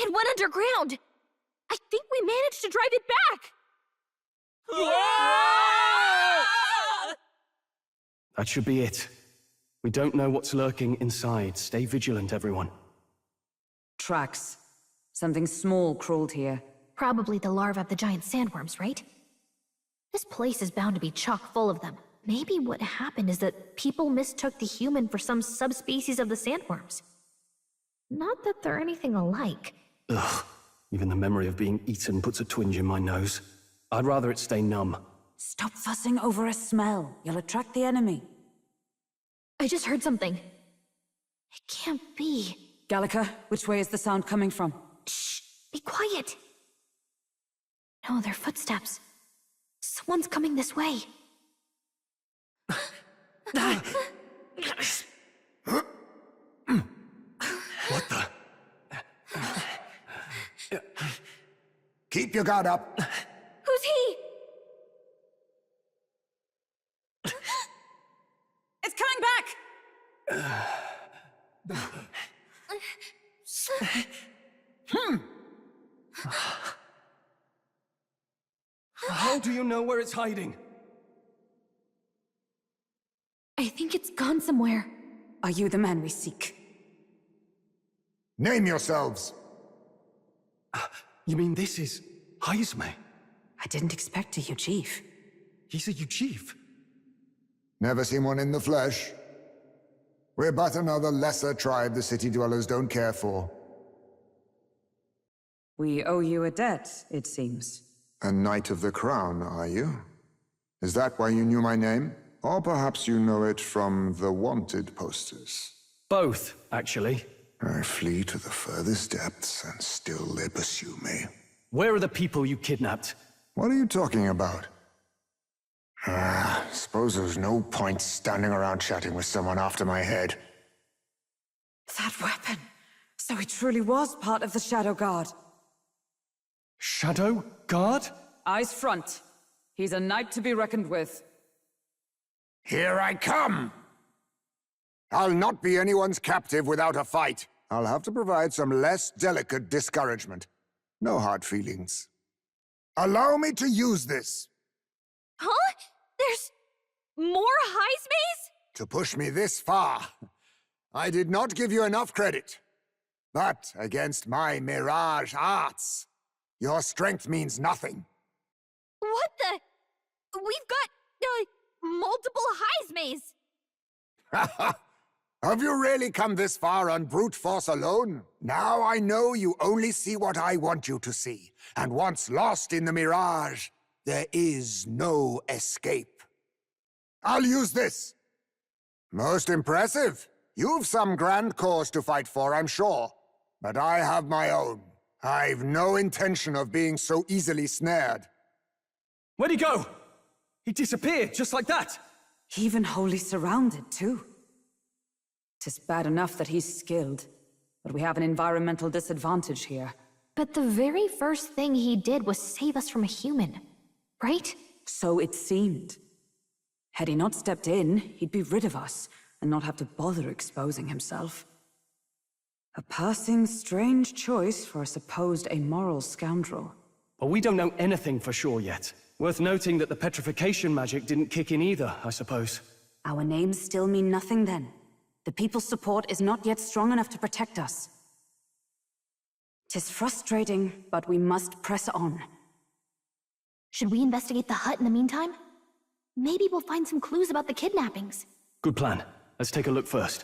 It went underground! I think we managed to drive it back! That should be it. We don't know what's lurking inside. Stay vigilant, everyone. Tracks. Something small crawled here. Probably the larvae of the giant sandworms, right? This place is bound to be chock full of them. Maybe what happened is that people mistook the human for some subspecies of the sandworms. Not that they're anything alike. Ugh. Even the memory of being eaten puts a twinge in my nose. I'd rather it stay numb. Stop fussing over a smell. You'll attract the enemy. I just heard something. It can't be. Gallica, which way is the sound coming from? Shh! Be quiet! No, they're footsteps. Someone's coming this way. What the? Keep your guard up. Who's he? It's coming back! How do you know where it's hiding? I think it's gone somewhere. Are you the man we seek? Name yourselves. You mean this is Heisme? I didn't expect a Chief. He's a Uchief. Never seen one in the flesh. We're but another lesser tribe the city dwellers don't care for. We owe you a debt, it seems. A Knight of the Crown, are you? Is that why you knew my name? Or perhaps you know it from the wanted posters? Both, actually. I flee to the furthest depths, and still they pursue me. Where are the people you kidnapped? What are you talking about? Suppose there's no point standing around chatting with someone after my head. That weapon! So he truly was part of the Shadow Guard. Shadow Guard? Eyes front. He's a knight to be reckoned with. Here I come! I'll not be anyone's captive without a fight. I'll have to provide some less delicate discouragement. No hard feelings. Allow me to use this. Huh? There's more Heismes? To push me this far. I did not give you enough credit. But against my mirage arts, your strength means nothing. What the? We've got, multiple Heismes! Have you really come this far on brute force alone? Now I know you only see what I want you to see. And once lost in the mirage, there is no escape. I'll use this. Most impressive. You've some grand cause to fight for, I'm sure. But I have my own. I've no intention of being so easily snared. Where'd he go? He disappeared, just like that. Even wholly surrounded, too. 'Tis bad enough that he's skilled, but we have an environmental disadvantage here. But the very first thing he did was save us from a human, right? So it seemed. Had he not stepped in, he'd be rid of us, and not have to bother exposing himself. A passing strange choice for a supposed amoral scoundrel. But we don't know anything for sure yet. Worth noting that the petrification magic didn't kick in either, I suppose. Our names still mean nothing then. The people's support is not yet strong enough to protect us. 'Tis frustrating, but we must press on. Should we investigate the hut in the meantime? Maybe we'll find some clues about the kidnappings. Good plan. Let's take a look first.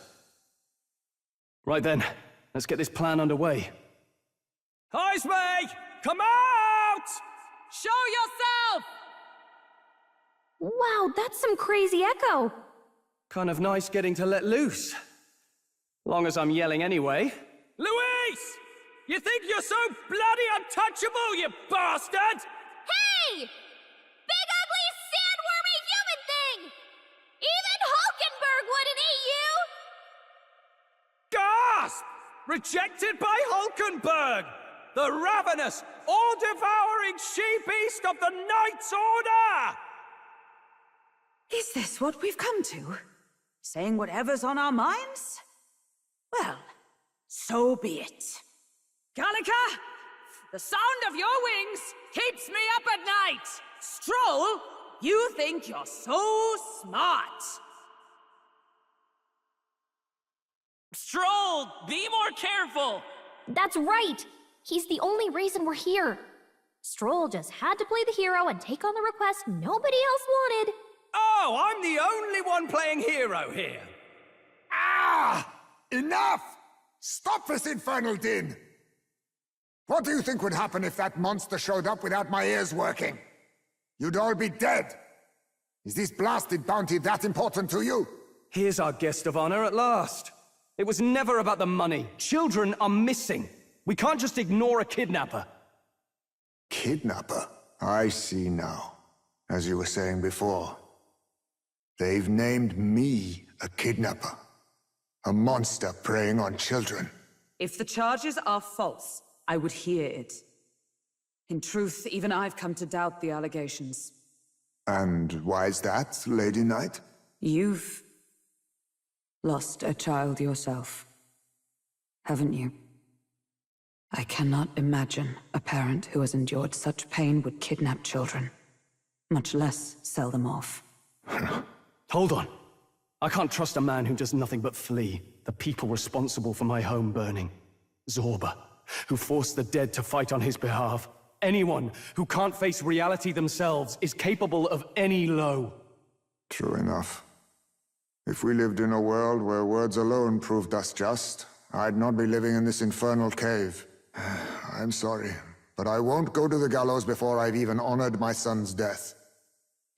Right then, let's get this plan underway. Heisme! Come out! Show yourself! Wow, that's some crazy echo! Kind of nice getting to let loose. Long as I'm yelling anyway. Luis! You think you're so bloody untouchable, you bastard! Hey! Big ugly sandwormy human thing! Even Hulkenberg wouldn't eat you! Gasp! Rejected by Hulkenberg! The ravenous, all-devouring she-beast of the Knight's Order! Is this what we've come to? Saying whatever's on our minds? Well, so be it. Gallica, the sound of your wings keeps me up at night. Stroll, you think you're so smart. Stroll, be more careful! That's right! He's the only reason we're here. Stroll just had to play the hero and take on the request nobody else wanted. Oh, I'm the only one playing hero here. Ah! Enough! Stop this infernal din! What do you think would happen if that monster showed up without my ears working? You'd all be dead. Is this blasted bounty that important to you? Here's our guest of honor at last. It was never about the money. Children are missing. We can't just ignore a kidnapper. Kidnapper? I see now. As you were saying before. They've named me a kidnapper. A monster preying on children. If the charges are false, I would hear it. In truth, even I've come to doubt the allegations. And why is that, Lady Knight? You've lost a child yourself, haven't you? I cannot imagine a parent who has endured such pain would kidnap children, much less sell them off. Hold on. I can't trust a man who does nothing but flee the people responsible for my home burning. Zorba, who forced the dead to fight on his behalf. Anyone who can't face reality themselves is capable of any low. True enough. If we lived in a world where words alone proved us just, I'd not be living in this infernal cave. I'm sorry, but I won't go to the gallows before I've even honored my son's death.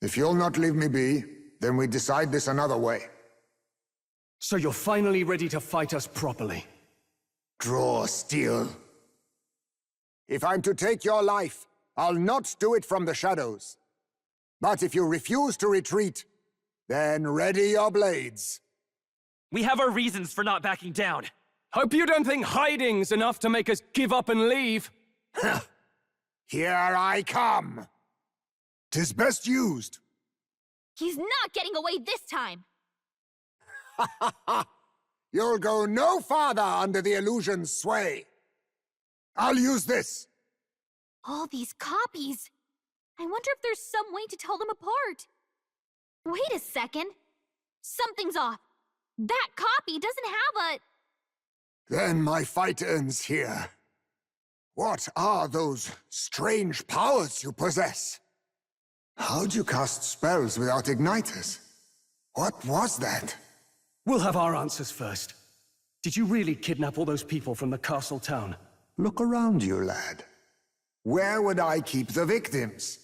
If you'll not leave me be, then we decide this another way. So you're finally ready to fight us properly? Draw steel. If I'm to take your life, I'll not do it from the shadows. But if you refuse to retreat, then ready your blades. We have our reasons for not backing down. Hope you don't think hiding's enough to make us give up and leave. Here I come. 'Tis best used. He's not getting away this time! You'll go no farther under the illusion's sway. I'll use this. All these copies! I wonder if there's some way to tell them apart. Wait a second. Something's off. That copy doesn't have a... Then my fight ends here. What are those strange powers you possess? How'd you cast spells without igniters? What was that? We'll have our answers first. Did you really kidnap all those people from the castle town? Look around you, lad. Where would I keep the victims?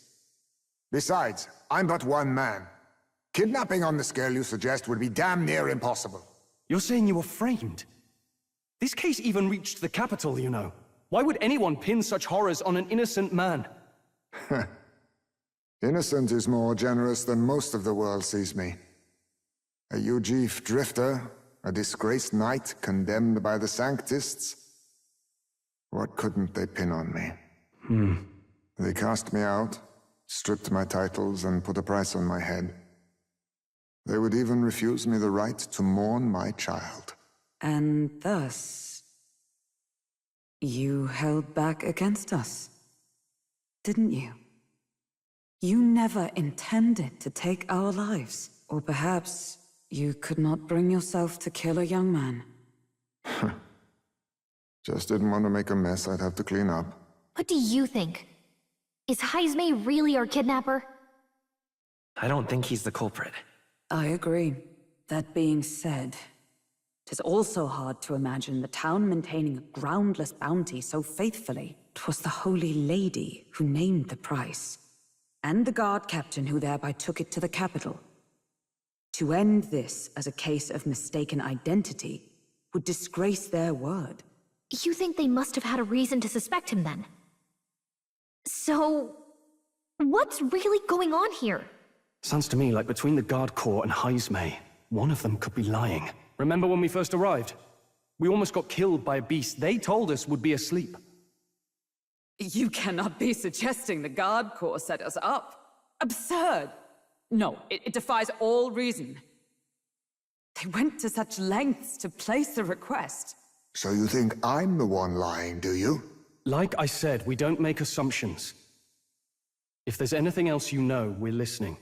Besides, I'm but one man. Kidnapping on the scale you suggest would be damn near impossible. You're saying you were framed? This case even reached the capital, you know. Why would anyone pin such horrors on an innocent man? Innocent is more generous than most of the world sees me. A Ujif drifter, a disgraced knight condemned by the Sanctists. What couldn't they pin on me? They cast me out, stripped my titles, and put a price on my head. They would even refuse me the right to mourn my child. And thus, you held back against us, didn't you? You never intended to take our lives. Or perhaps you could not bring yourself to kill a young man. Just didn't want to make a mess I'd have to clean up. What do you think? Is Heismay really our kidnapper? I don't think he's the culprit. I agree. That being said, it is also hard to imagine the town maintaining a groundless bounty so faithfully. 'Twas the Holy Lady who named the price, and the guard captain who thereby took it to the capital. To end this as a case of mistaken identity would disgrace their word. You think they must have had a reason to suspect him then? So, what's really going on here? Sounds to me like between the Guard Corps and Heismay, one of them could be lying. Remember when we first arrived? We almost got killed by a beast they told us would be asleep. You cannot be suggesting the Guard Corps set us up. Absurd! No, it defies all reason. They went to such lengths to place the request. So you think I'm the one lying, do you? Like I said, we don't make assumptions. If there's anything else you know, we're listening.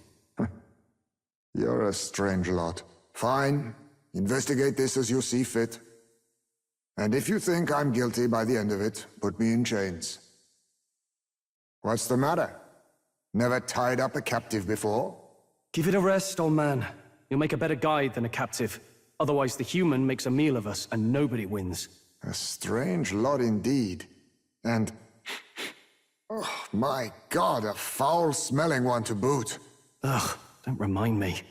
You're a strange lot. Fine. Investigate this as you see fit. And if you think I'm guilty by the end of it, put me in chains. What's the matter? Never tied up a captive before? Give it a rest, old man. You'll make a better guide than a captive. Otherwise, the human makes a meal of us, and nobody wins. A strange lot indeed. And... oh, my God, a foul-smelling one to boot. Ugh, don't remind me.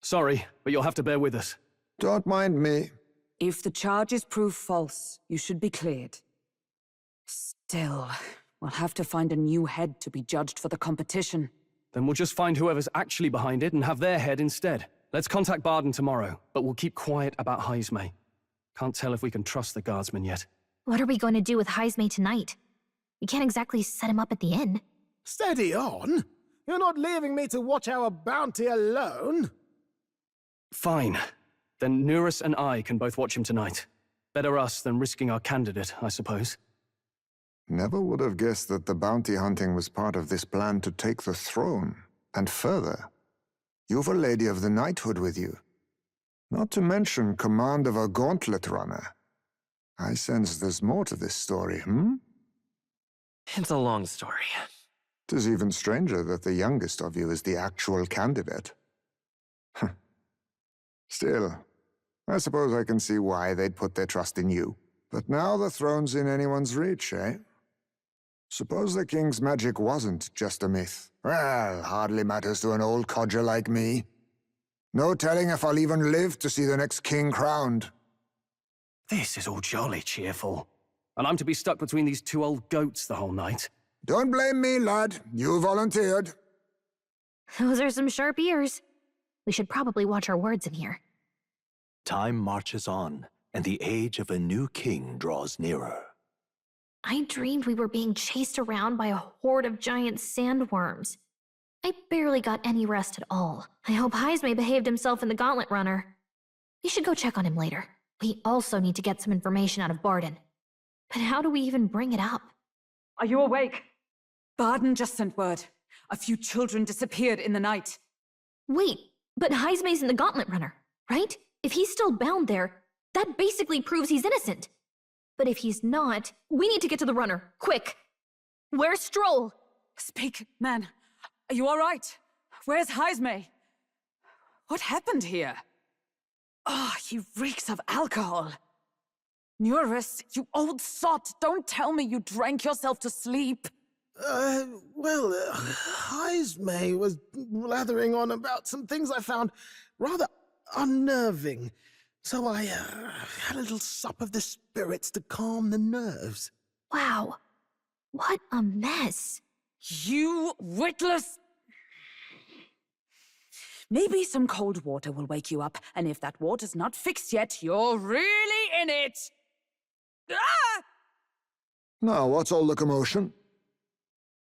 Sorry, but you'll have to bear with us. Don't mind me. If the charges prove false, you should be cleared. Still, we'll have to find a new head to be judged for the competition. Then we'll just find whoever's actually behind it and have their head instead. Let's contact Barden tomorrow, but we'll keep quiet about Heismay. Can't tell if we can trust the guardsman yet. What are we going to do with Heismay tonight? We can't exactly set him up at the inn. Steady on. You're not leaving me to watch our bounty alone. Fine. Then Nurus and I can both watch him tonight. Better us than risking our candidate, I suppose. Never would have guessed that the bounty hunting was part of this plan to take the throne. And further, you've a Lady of the Knighthood with you. Not to mention command of a gauntlet runner. I sense there's more to this story, hmm? It's a long story. 'Tis even stranger that the youngest of you is the actual candidate. Still, I suppose I can see why they'd put their trust in you. But now the throne's in anyone's reach, eh? Suppose the king's magic wasn't just a myth. Well, hardly matters to an old codger like me. No telling if I'll even live to see the next king crowned. This is all jolly cheerful. And I'm to be stuck between these two old goats the whole night. Don't blame me, lad. You volunteered. Those are some sharp ears. We should probably watch our words in here. Time marches on, and the age of a new king draws nearer. I dreamed we were being chased around by a horde of giant sandworms. I barely got any rest at all. I hope Heismay behaved himself in the Gauntlet Runner. We should go check on him later. We also need to get some information out of Barden. But how do we even bring it up? Are you awake? Barden just sent word. A few children disappeared in the night. Wait, but Heismay's in the Gauntlet Runner, right? If he's still bound there, that basically proves he's innocent. But if he's not, we need to get to the runner, quick! Where's Stroll? Speak, man. Are you all right? Where's Heismay? What happened here? Oh, he reeks of alcohol. Nurus, you old sot, don't tell me you drank yourself to sleep. Heismay was blathering on about some things I found rather unnerving. So I had a little sup of the spirits to calm the nerves. Wow, what a mess. You witless... Maybe some cold water will wake you up, and if that water's not fixed yet, you're really in it! Ah! Now, what's all the commotion?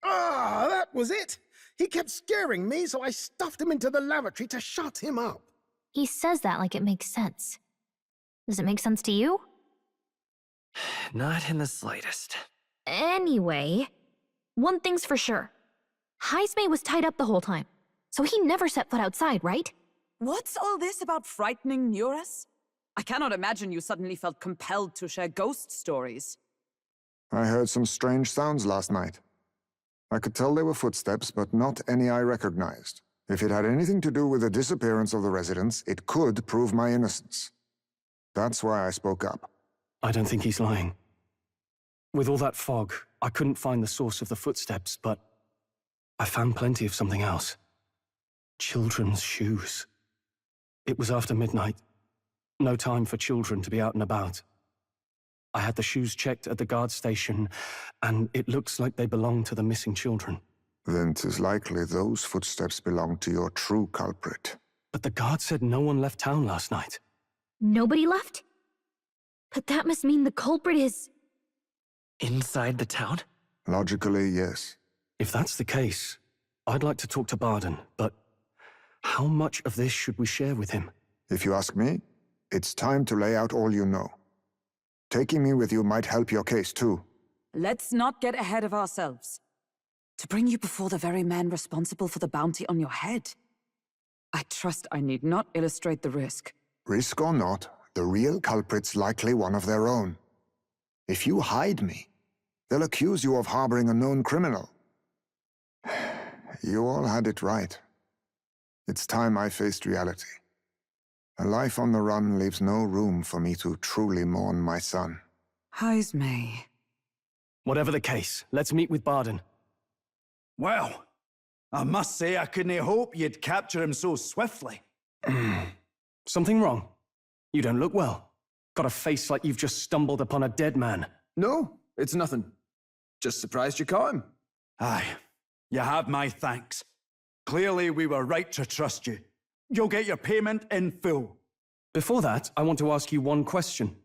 Ah, that was it. He kept scaring me, so I stuffed him into the lavatory to shut him up. He says that like it makes sense. Does it make sense to you? Not in the slightest. Anyway, one thing's for sure. Heismay was tied up the whole time, so he never set foot outside, right? What's all this about frightening Nurus? I cannot imagine you suddenly felt compelled to share ghost stories. I heard some strange sounds last night. I could tell they were footsteps, but not any I recognized. If it had anything to do with the disappearance of the residents, it could prove my innocence. That's why I spoke up. I don't think he's lying. With all that fog, I couldn't find the source of the footsteps, but I found plenty of something else. Children's shoes. It was after midnight. No time for children to be out and about. I had the shoes checked at the guard station, and it looks like they belong to the missing children. Then 'tis likely those footsteps belong to your true culprit. But the guard said no one left town last night. Nobody left? But that must mean the culprit is... Inside the town? Logically, yes. If that's the case, I'd like to talk to Barden, but how much of this should we share with him? If you ask me, it's time to lay out all you know. Taking me with you might help your case, too. Let's not get ahead of ourselves. To bring you before the very man responsible for the bounty on your head. I trust I need not illustrate the risk. Risk or not, the real culprit's likely one of their own. If you hide me, they'll accuse you of harboring a known criminal. You all had it right. It's time I faced reality. A life on the run leaves no room for me to truly mourn my son. Heismay. Whatever the case, let's meet with Barden. Well, I must say I couldn't hope you'd capture him so swiftly. Something wrong? You don't look well. Got a face like you've just stumbled upon a dead man. No, it's nothing. Just surprised you caught him. Aye, you have my thanks. Clearly we were right to trust you. You'll get your payment in full. Before that, I want to ask you one question.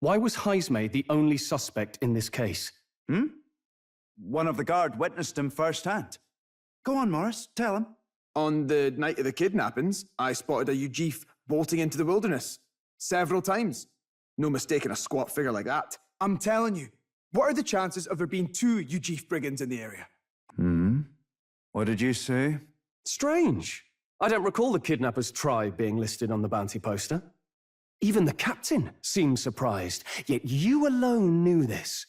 Why was Heismay the only suspect in this case? One of the guard witnessed him firsthand. Go on, Morris, tell him. On the night of the kidnappings, I spotted a Ujif bolting into the wilderness. Several times. No mistaking a squat figure like that. I'm telling you, what are the chances of there being 2 Ujif brigands in the area? What did you say? Strange. I don't recall the kidnapper's tribe being listed on the bounty poster. Even the captain seemed surprised, yet you alone knew this.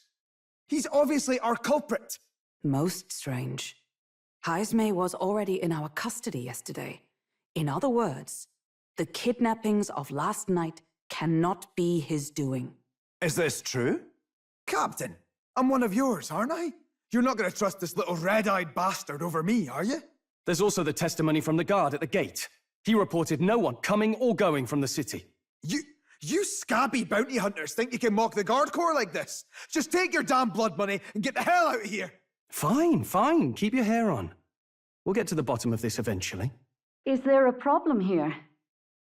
He's obviously our culprit. Most strange. Heismay was already in our custody yesterday. In other words, the kidnappings of last night cannot be his doing. Is this true? Captain, I'm one of yours, aren't I? You're not going to trust this little red-eyed bastard over me, are you? There's also the testimony from the guard at the gate. He reported no one coming or going from the city. You scabby bounty hunters think you can mock the Guard Corps like this? Just take your damn blood money and get the hell out of here! Fine. Keep your hair on. We'll get to the bottom of this eventually. Is there a problem here?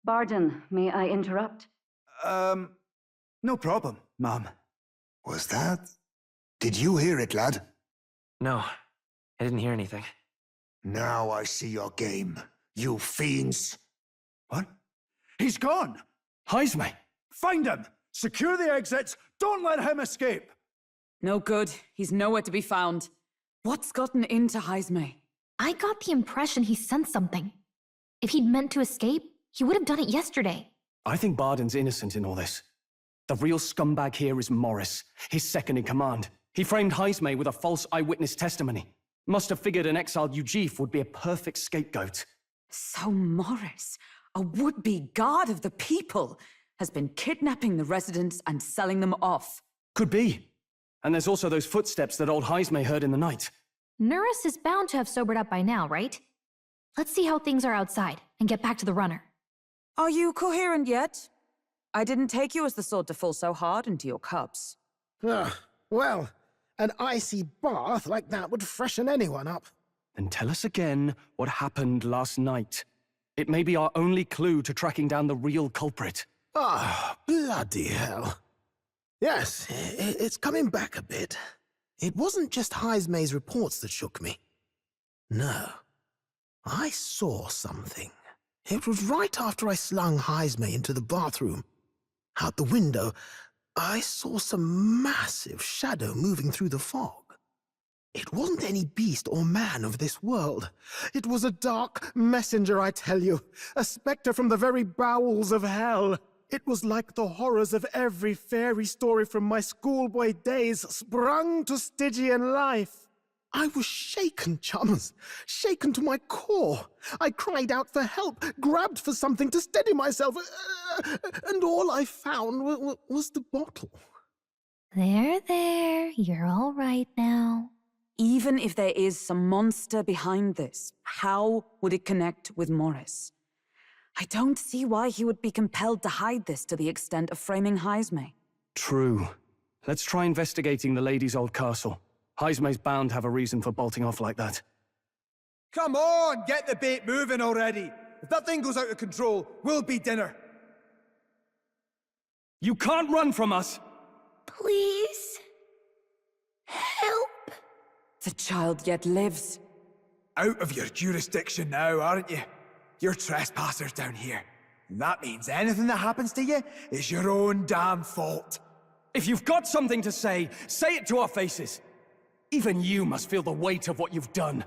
Barden, may I interrupt? No problem, ma'am. Was that? Did you hear it, lad? No, I didn't hear anything. Now I see your game, you fiends. What? He's gone! Heismay! Find him! Secure the exits! Don't let him escape! No good. He's nowhere to be found. What's gotten into Heismay? I got the impression he sensed something. If he'd meant to escape, he would have done it yesterday. I think Barden's innocent in all this. The real scumbag here is Morris, his second in command. He framed Heismay with a false eyewitness testimony. Must have figured an exiled Ujif would be a perfect scapegoat. So Morris, a would-be guard of the people, has been kidnapping the residents and selling them off. Could be. And there's also those footsteps that old Heismay heard in the night. Nurse is bound to have sobered up by now, right? Let's see how things are outside and get back to the runner. Are you coherent yet? I didn't take you as the sort to fall so hard into your cups. Well, an icy bath like that would freshen anyone up. Then tell us again what happened last night. It may be our only clue to tracking down the real culprit. Bloody hell. Yes, it's coming back a bit. It wasn't just Heismay's reports that shook me. No. I saw something. It was right after I slung Heismay into the bathroom. Out the window, I saw some massive shadow moving through the fog. It wasn't any beast or man of this world. It was a dark messenger, I tell you. A spectre from the very bowels of hell. It was like the horrors of every fairy story from my schoolboy days sprung to Stygian life. I was shaken, chums. Shaken to my core. I cried out for help, grabbed for something to steady myself, and all I found was the bottle. There. You're all right now. Even if there is some monster behind this, how would it connect with Morris? I don't see why he would be compelled to hide this to the extent of framing Heismay. True. Let's try investigating the lady's old castle. Heismay's bound to have a reason for bolting off like that. Come on, get the bait moving already. If that thing goes out of control, we'll be dinner. You can't run from us! Please. Help. The child yet lives. Out of your jurisdiction now, aren't you? You're trespassers down here. And that means anything that happens to you is your own damn fault. If you've got something to say it to our faces. Even you must feel the weight of what you've done.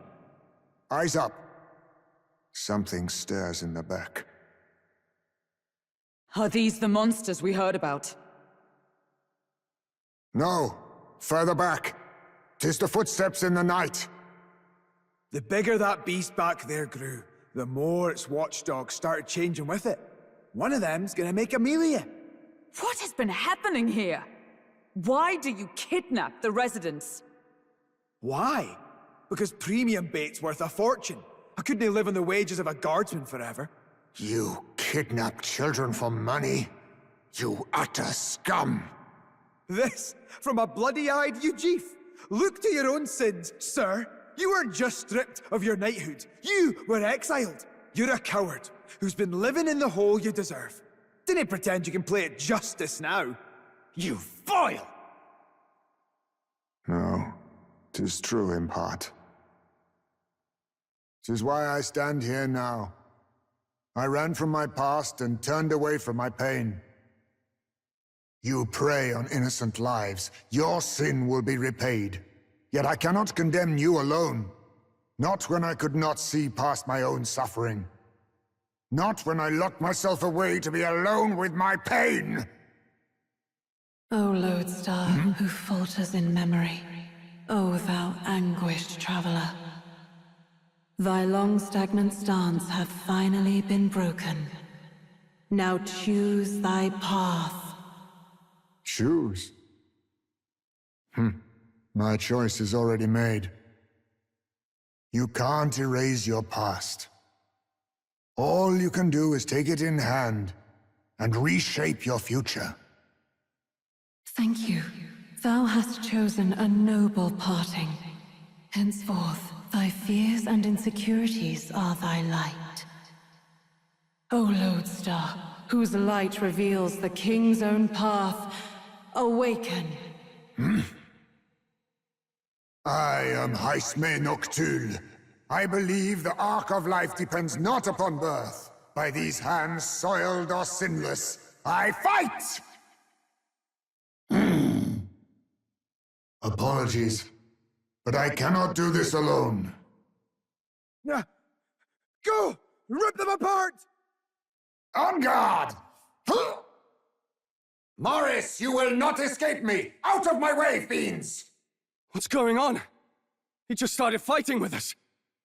Eyes up. Something stirs in the back. Are these the monsters we heard about? No, further back. 'Tis the footsteps in the night. The bigger that beast back there grew, the more its watchdogs started changing with it. One of them's gonna make Amelia. What has been happening here? Why do you kidnap the residents? Why? Because premium bait's worth a fortune. I couldn't live on the wages of a guardsman forever. You kidnap children for money? You utter scum! This from a bloody-eyed Ujeef. Look to your own sins, sir. You weren't just stripped of your knighthood. You were exiled. You're a coward who's been living in the hole you deserve. Didn't pretend you can play at justice now. You vile! No, 'tis true in part. 'Tis why I stand here now. I ran from my past and turned away from my pain. You prey on innocent lives. Your sin will be repaid. Yet I cannot condemn you alone. Not when I could not see past my own suffering. Not when I locked myself away to be alone with my pain! O lodestar, who falters in memory, O thou anguished traveler. Thy long stagnant stance hath finally been broken. Now choose thy path. Choose? My choice is already made. You can't erase your past. All you can do is take it in hand and reshape your future. Thank you. Thou hast chosen a noble parting. Henceforth, thy fears and insecurities are thy light. O lodestar, whose light reveals the king's own path, awaken. I am Haisme Noctul. I believe the arc of life depends not upon birth. By these hands, soiled or sinless, I fight! Apologies, but I cannot do this alone. Go! Rip them apart! On guard! Morris, you will not escape me! Out of my way, fiends! What's going on? He just started fighting with us.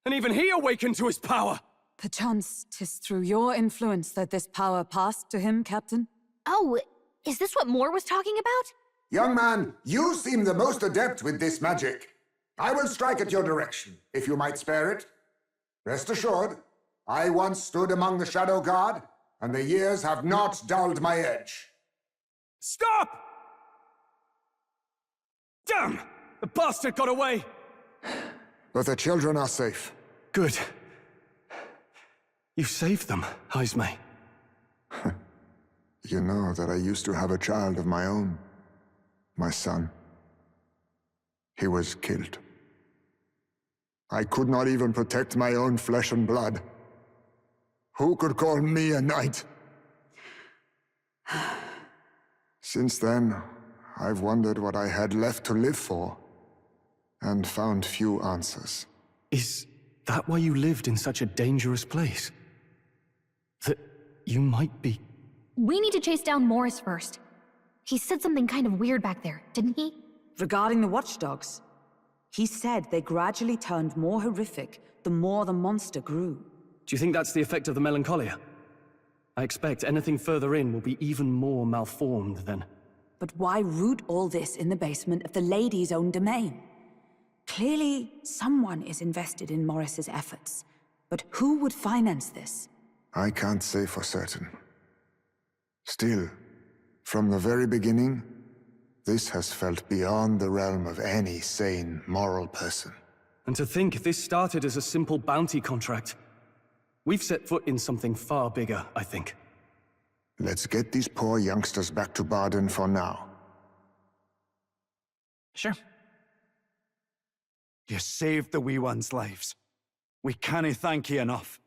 And even he awakened to his power. Perchance 'tis through your influence that this power passed to him, Captain? Oh, is this what Moore was talking about? Young man, you seem the most adept with this magic. I will strike at your direction, if you might spare it. Rest assured, I once stood among the Shadow Guard, and the years have not dulled my edge. Stop! Damn! The bastard got away! But the children are safe. Good. You saved them, Haisme. You know that I used to have a child of my own. My son. He was killed. I could not even protect my own flesh and blood. Who could call me a knight? Since then, I've wondered what I had left to live for, and found few answers. Is that why you lived in such a dangerous place? That you might be... We need to chase down Morris first. He said something kind of weird back there, didn't he? Regarding the watchdogs, he said they gradually turned more horrific the more the monster grew. Do you think that's the effect of the melancholia? I expect anything further in will be even more malformed then. But why root all this in the basement of the lady's own domain? Clearly, someone is invested in Morris's efforts. But who would finance this? I can't say for certain. Still, from the very beginning, this has felt beyond the realm of any sane, moral person. And to think this started as a simple bounty contract. We've set foot in something far bigger, I think. Let's get these poor youngsters back to Baden for now. Sure. You saved the wee ones' lives. We cannae thank you enough.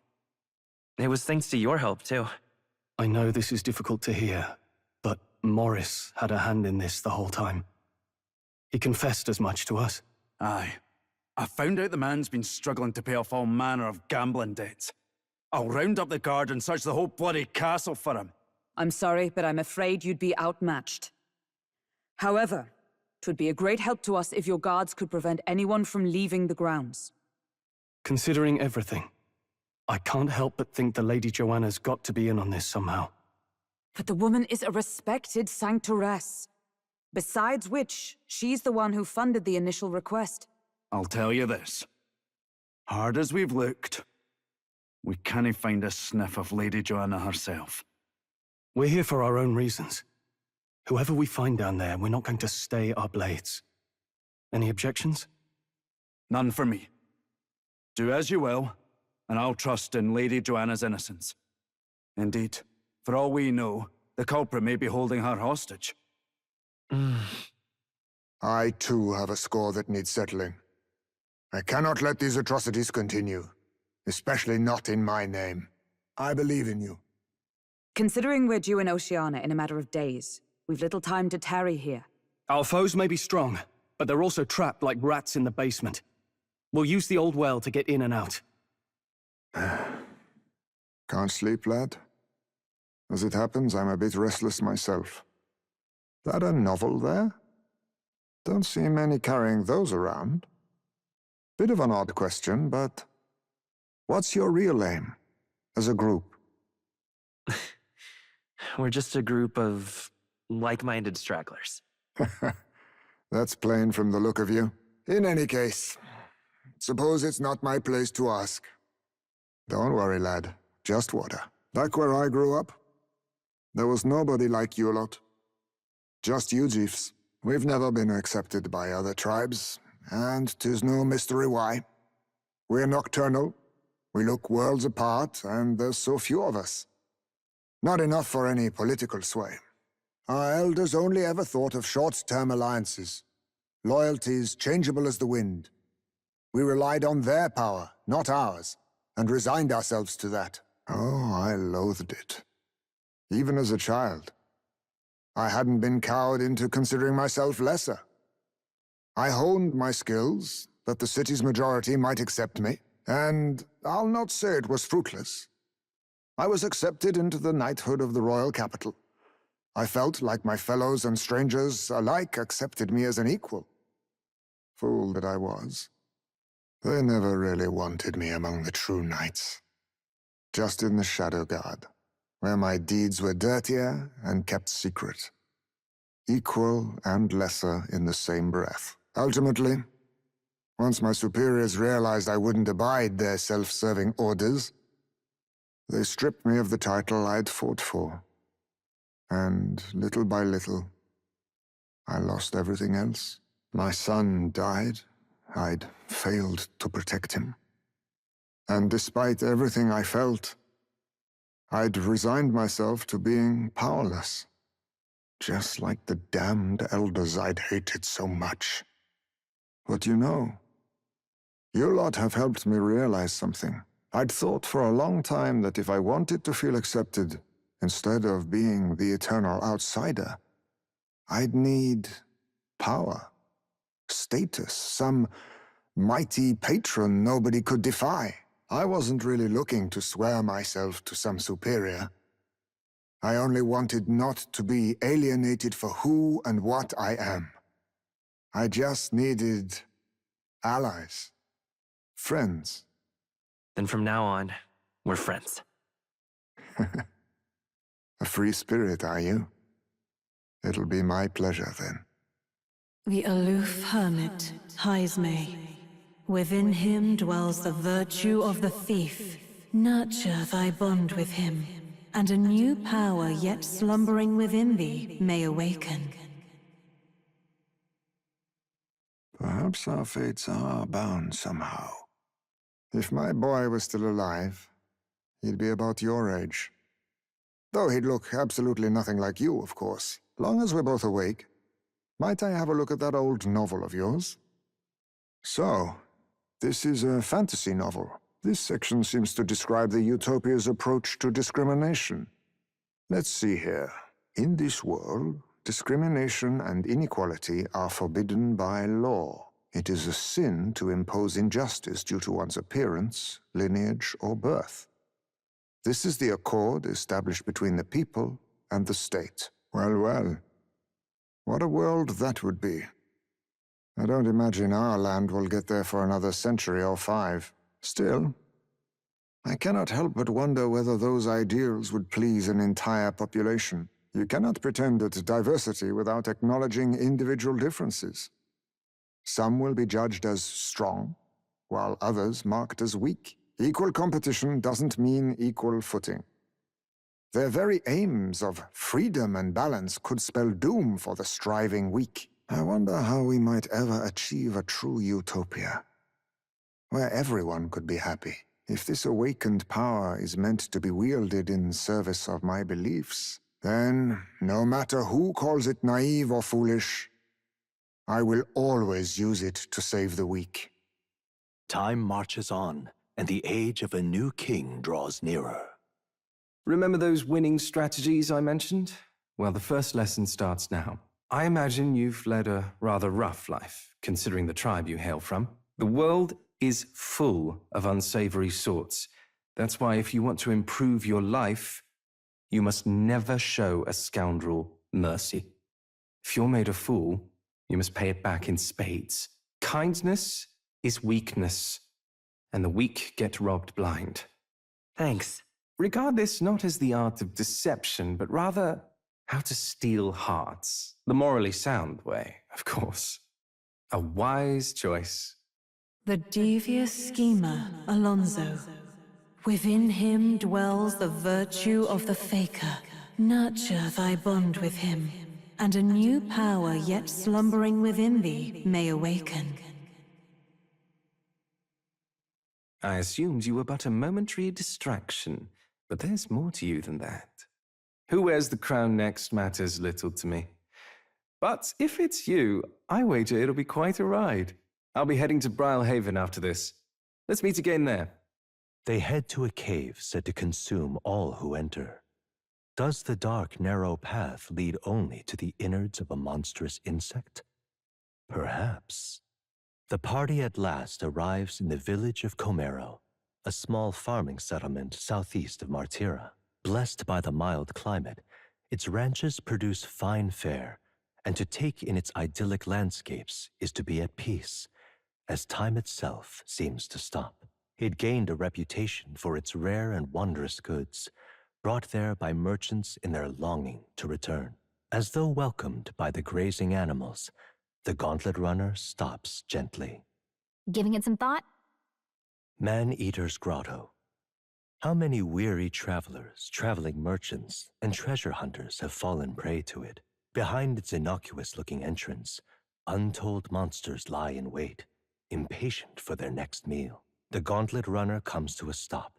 It was thanks to your help, too. I know this is difficult to hear, but Morris had a hand in this the whole time. He confessed as much to us. Aye. I found out the man's been struggling to pay off all manner of gambling debts. I'll round up the guard and search the whole bloody castle for him. I'm sorry, but I'm afraid you'd be outmatched. However, 'twould be a great help to us if your guards could prevent anyone from leaving the grounds. Considering everything, I can't help but think the Lady Joanna's got to be in on this somehow. But the woman is a respected sanctoress. Besides which, she's the one who funded the initial request. I'll tell you this. Hard as we've looked, we can't find a sniff of Lady Joanna herself. We're here for our own reasons. Whoever we find down there, we're not going to stay our blades. Any objections? None for me. Do as you will, and I'll trust in Lady Joanna's innocence. Indeed, for all we know, the culprit may be holding her hostage. I too have a score that needs settling. I cannot let these atrocities continue, especially not in my name. I believe in you. Considering we're due in Oceania in a matter of days, we've little time to tarry here. Our foes may be strong, but they're also trapped like rats in the basement. We'll use the old well to get in and out. Can't sleep, lad? As it happens, I'm a bit restless myself. That a novel there? Don't see many carrying those around. Bit of an odd question, but what's your real aim, as a group? We're just a group of like-minded stragglers. That's plain from the look of you. In any case, suppose it's not my place to ask. Don't worry, lad. Just water. Back where I grew up, there was nobody like you lot. Just you chiefs. We've never been accepted by other tribes, and 'tis no mystery why. We're nocturnal, we look worlds apart, and there's so few of us. Not enough for any political sway. Our elders only ever thought of short-term alliances, loyalties changeable as the wind. We relied on their power, not ours, and resigned ourselves to that. Oh, I loathed it. Even as a child. I hadn't been cowed into considering myself lesser. I honed my skills, that the city's majority might accept me, and I'll not say it was fruitless. I was accepted into the knighthood of the royal capital. I felt like my fellows and strangers alike accepted me as an equal. Fool that I was. They never really wanted me among the true knights. Just in the Shadow Guard, where my deeds were dirtier and kept secret. Equal and lesser in the same breath. Ultimately, once my superiors realized I wouldn't abide their self-serving orders, they stripped me of the title I'd fought for. And little by little, I lost everything else. My son died. I'd failed to protect him. And despite everything I felt, I'd resigned myself to being powerless. Just like the damned elders I'd hated so much. But you know, you lot have helped me realize something. I'd thought for a long time that if I wanted to feel accepted, instead of being the eternal outsider, I'd need power, status, some mighty patron nobody could defy. I wasn't really looking to swear myself to some superior. I only wanted not to be alienated for who and what I am. I just needed allies, friends. Then from now on, we're friends. A free spirit, are you? It'll be my pleasure, then. The aloof hermit, Haizme. Within him dwells the virtue of the thief. Nurture thy bond with him, and a new power yet slumbering within thee may awaken. Perhaps our fates are bound somehow. If my boy was still alive, he'd be about your age. Though he'd look absolutely nothing like you, of course. Long as we're both awake, might I have a look at that old novel of yours? So, this is a fantasy novel. This section seems to describe the Utopia's approach to discrimination. Let's see here. In this world, discrimination and inequality are forbidden by law. It is a sin to impose injustice due to one's appearance, lineage, or birth. This is the accord established between the people and the state. Well, well. What a world that would be. I don't imagine our land will get there for another century or 5. Still, I cannot help but wonder whether those ideals would please an entire population. You cannot pretend at diversity without acknowledging individual differences. Some will be judged as strong, while others marked as weak. Equal competition doesn't mean equal footing. Their very aims of freedom and balance could spell doom for the striving weak. I wonder how we might ever achieve a true utopia, where everyone could be happy. If this awakened power is meant to be wielded in service of my beliefs, then, no matter who calls it naive or foolish, I will always use it to save the weak. Time marches on, and the age of a new king draws nearer. Remember those winning strategies I mentioned? Well, the first lesson starts now. I imagine you've led a rather rough life, considering the tribe you hail from. The world is full of unsavory sorts. That's why if you want to improve your life, you must never show a scoundrel mercy. If you're made a fool, you must pay it back in spades. Kindness is weakness, and the weak get robbed blind. Thanks. Regard this not as the art of deception, but rather how to steal hearts. The morally sound way, of course. A wise choice. The devious schemer, Alonso. Within him dwells the virtue of the faker. Nurture thy bond with him, and a new power yet slumbering within thee may awaken. I assumed you were but a momentary distraction, but there's more to you than that. Who wears the crown next matters little to me. But if it's you, I wager it'll be quite a ride. I'll be heading to Brilehaven after this. Let's meet again there. They head to a cave said to consume all who enter. Does the dark, narrow path lead only to the innards of a monstrous insect? Perhaps. The party at last arrives in the village of Comero, a small farming settlement southeast of Martira. Blessed by the mild climate, its ranches produce fine fare, and to take in its idyllic landscapes is to be at peace, as time itself seems to stop. It gained a reputation for its rare and wondrous goods, brought there by merchants in their longing to return. As though welcomed by the grazing animals, the gauntlet runner stops gently. Giving it some thought? Man-Eater's Grotto. How many weary travelers, traveling merchants, and treasure hunters have fallen prey to it? Behind its innocuous-looking entrance, untold monsters lie in wait, impatient for their next meal. The gauntlet runner comes to a stop,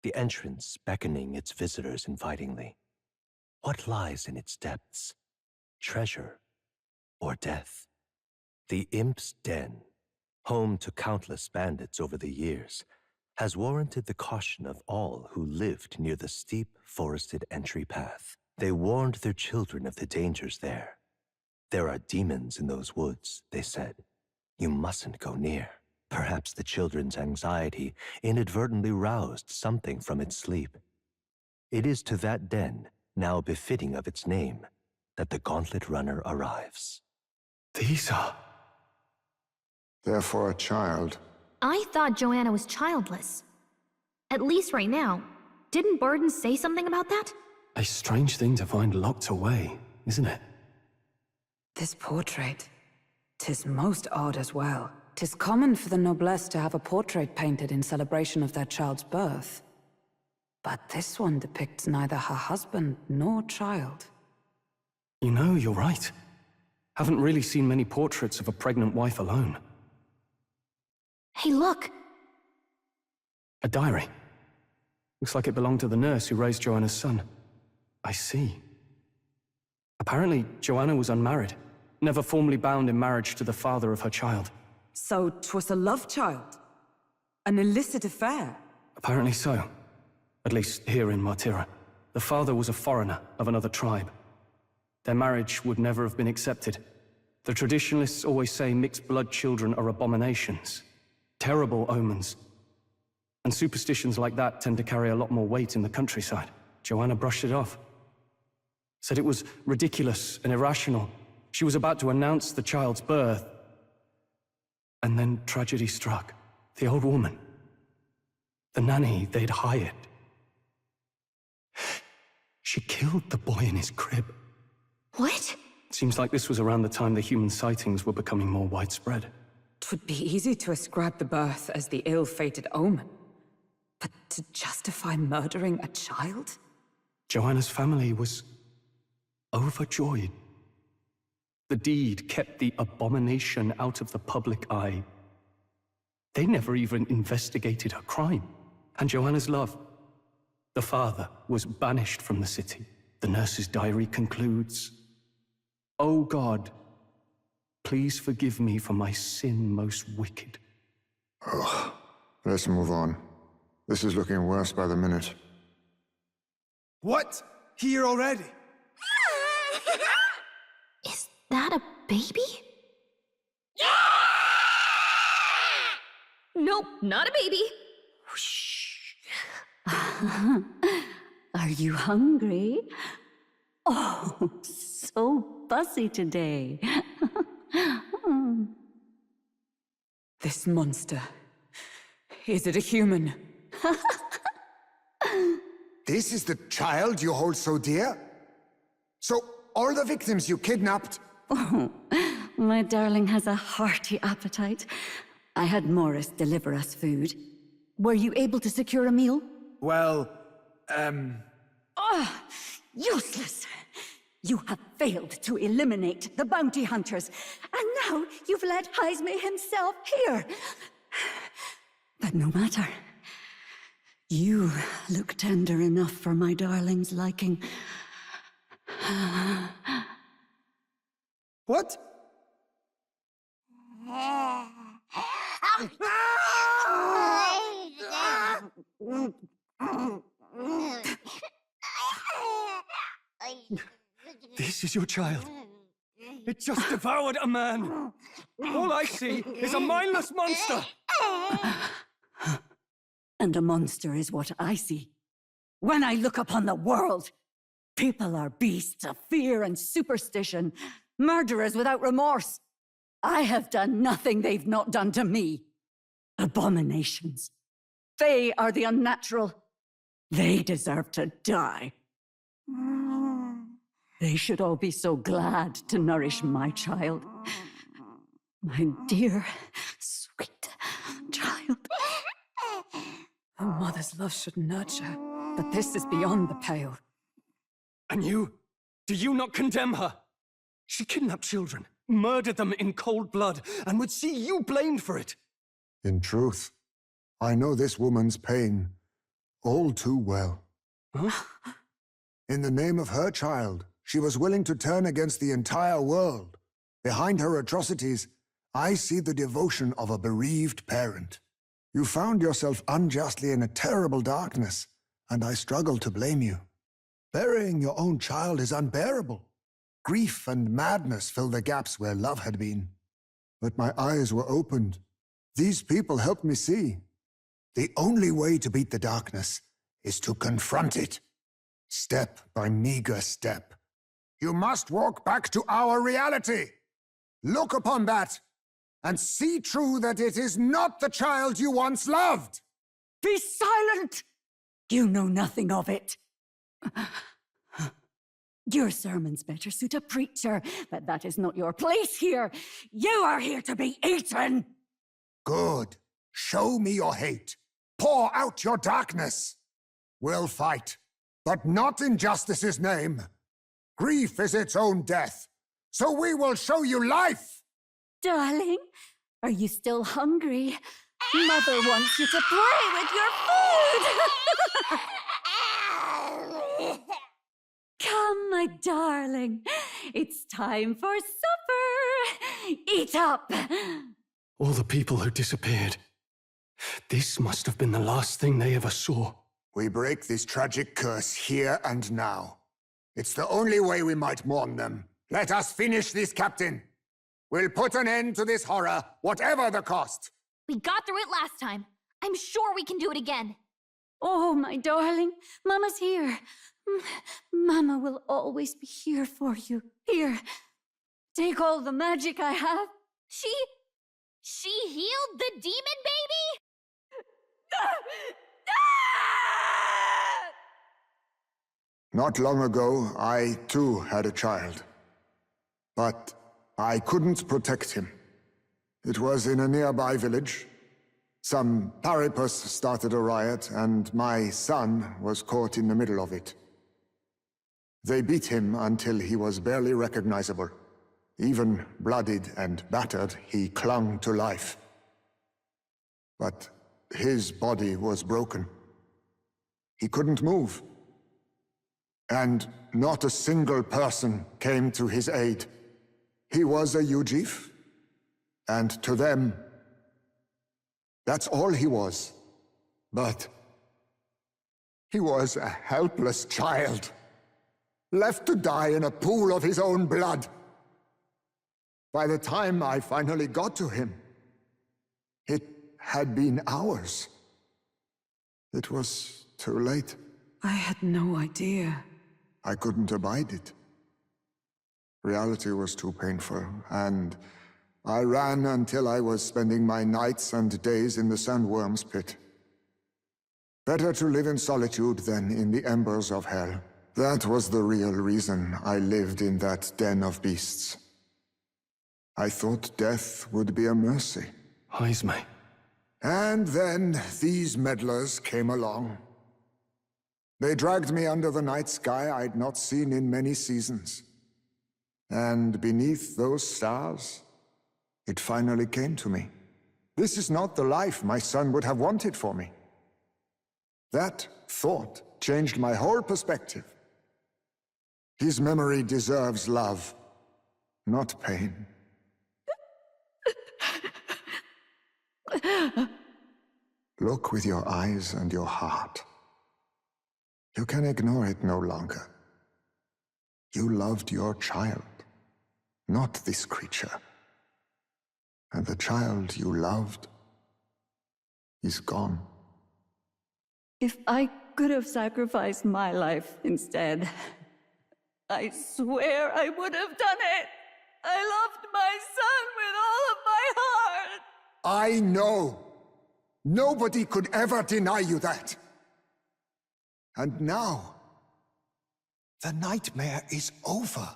the entrance beckoning its visitors invitingly. What lies in its depths? Treasure or death? The Imp's Den, home to countless bandits over the years, has warranted the caution of all who lived near the steep, forested entry path. They warned their children of the dangers there. There are demons in those woods, they said. You mustn't go near. Perhaps the children's anxiety inadvertently roused something from its sleep. It is to that den, now befitting of its name, that the gauntlet runner arrives. These are... They're for a child. I thought Joanna was childless. At least right now. Didn't Barden say something about that? A strange thing to find locked away, isn't it? This portrait. 'Tis most odd as well. 'Tis common for the noblesse to have a portrait painted in celebration of their child's birth. But this one depicts neither her husband nor child. You know, you're right. Haven't really seen many portraits of a pregnant wife alone. Hey, look! A diary. Looks like it belonged to the nurse who raised Joanna's son. I see. Apparently, Joanna was unmarried, never formally bound in marriage to the father of her child. So 'twas a love child? An illicit affair? Apparently so. At least here in Martira. The father was a foreigner of another tribe. their marriage would never have been accepted. The traditionalists always say mixed blood children are abominations, terrible omens. And superstitions like that tend to carry a lot more weight in the countryside. Joanna brushed it off. Said it was ridiculous and irrational. She was about to announce the child's birth. And then tragedy struck. The old woman. The nanny they'd hired. She killed the boy in his crib. What? Seems like this was around the time the human sightings were becoming more widespread. It would be easy to ascribe the birth as the ill-fated omen. But to justify murdering a child? Joanna's family was overjoyed. The deed kept the abomination out of the public eye. They never even investigated her crime. And Joanna's love, the father, was banished from the city. The nurse's diary concludes, "O God, please forgive me for my sin most wicked." Ugh. Let's move on. This is looking worse by the minute. What? Here already? Is that a baby? Nope, not a baby. Are you hungry? Oh, so fussy today. This monster. Is it a human? This is the child you hold so dear? So, all the victims you kidnapped? Oh, my darling has a hearty appetite. I had Morris deliver us food. Were you able to secure a meal? Well, Oh, useless! You have failed to eliminate the bounty hunters, and now you've led Heisme himself here. But no matter. You look tender enough for my darling's liking. what? This is your child. It just devoured a man. All I see is a mindless monster. And a monster is what I see. When I look upon the world, people are beasts of fear and superstition, murderers without remorse. I have done nothing they've not done to me. Abominations. They are the unnatural. They deserve to die. They should all be so glad to nourish my child. My dear, sweet child. A mother's love should nurture, but this is beyond the pale. And you? Do you not condemn her? She kidnapped children, murdered them in cold blood, and would see you blamed for it. In truth, I know this woman's pain all too well. Huh? In the name of her child, she was willing to turn against the entire world. Behind her atrocities, I see the devotion of a bereaved parent. You found yourself unjustly in a terrible darkness, and I struggle to blame you. Burying your own child is unbearable. Grief and madness fill the gaps where love had been. But my eyes were opened. These people helped me see. The only way to beat the darkness is to confront it, step by meager step. You must walk back to our reality. Look upon that, and see true that it is not the child you once loved. Be silent! You know nothing of it. Your sermons better suit a preacher, but that is not your place here. You are here to be eaten! Good. Show me your hate. Pour out your darkness. We'll fight, but not in justice's name. Grief is its own death, so we will show you life! Darling, are you still hungry? Mother wants you to play with your food! Come, my darling. It's time for supper. Eat up. All the people who disappeared. This must have been the last thing they ever saw. We break this tragic curse here and now. It's the only way we might mourn them. Let us finish this, Captain. We'll put an end to this horror, whatever the cost. We got through it last time. I'm sure we can do it again. Oh, my darling, Mama's here. Mama will always be here for you. Here, take all the magic I have. She healed the demon baby? Not long ago, I too had a child. But I couldn't protect him. It was in a nearby village. Some paripus started a riot, and my son was caught in the middle of it. They beat him until he was barely recognizable. Even bloodied and battered, he clung to life. But his body was broken. He couldn't move. And not a single person came to his aid. He was a Ujif, and to them, that's all he was. But he was a helpless child, left to die in a pool of his own blood. By the time I finally got to him, it had been hours. It was too late. I had no idea. I couldn't abide it. Reality was too painful, and I ran until I was spending my nights and days in the sandworm's pit. Better to live in solitude than in the embers of hell. That was the real reason I lived in that den of beasts. I thought death would be a mercy. Heisme. And then these meddlers came along. They dragged me under the night sky I'd not seen in many seasons. And beneath those stars, it finally came to me. This is not the life my son would have wanted for me. That thought changed my whole perspective. His memory deserves love, not pain. Look with your eyes and your heart. You can ignore it no longer. You loved your child, not this creature. And the child you loved is gone. If I could have sacrificed my life instead, I swear I would have done it. I loved my son with all of my heart. I know. Nobody could ever deny you that. And now, the nightmare is over.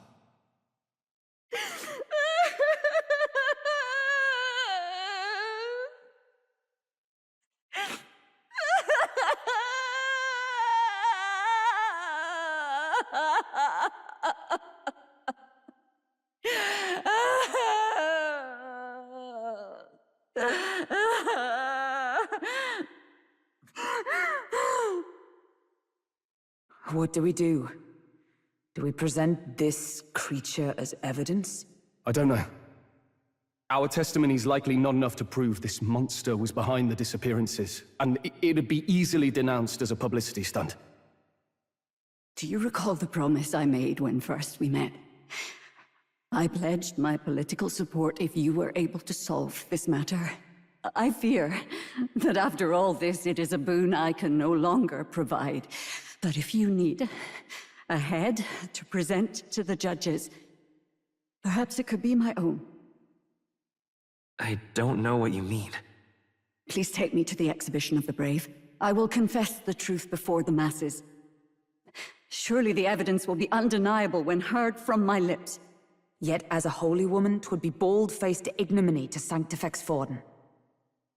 What do we do? Do we present this creature as evidence? I don't know. Our testimony's likely not enough to prove this monster was behind the disappearances, and it'd be easily denounced as a publicity stunt. Do you recall the promise I made when first we met? I pledged my political support if you were able to solve this matter. I fear that after all this, it is a boon I can no longer provide. But if you need a head to present to the judges, perhaps it could be my own. I don't know what you mean. Please take me to the exhibition of the brave. I will confess the truth before the masses. Surely the evidence will be undeniable when heard from my lips. Yet as a holy woman, 'twould be bold-faced ignominy to sanctifex Forden.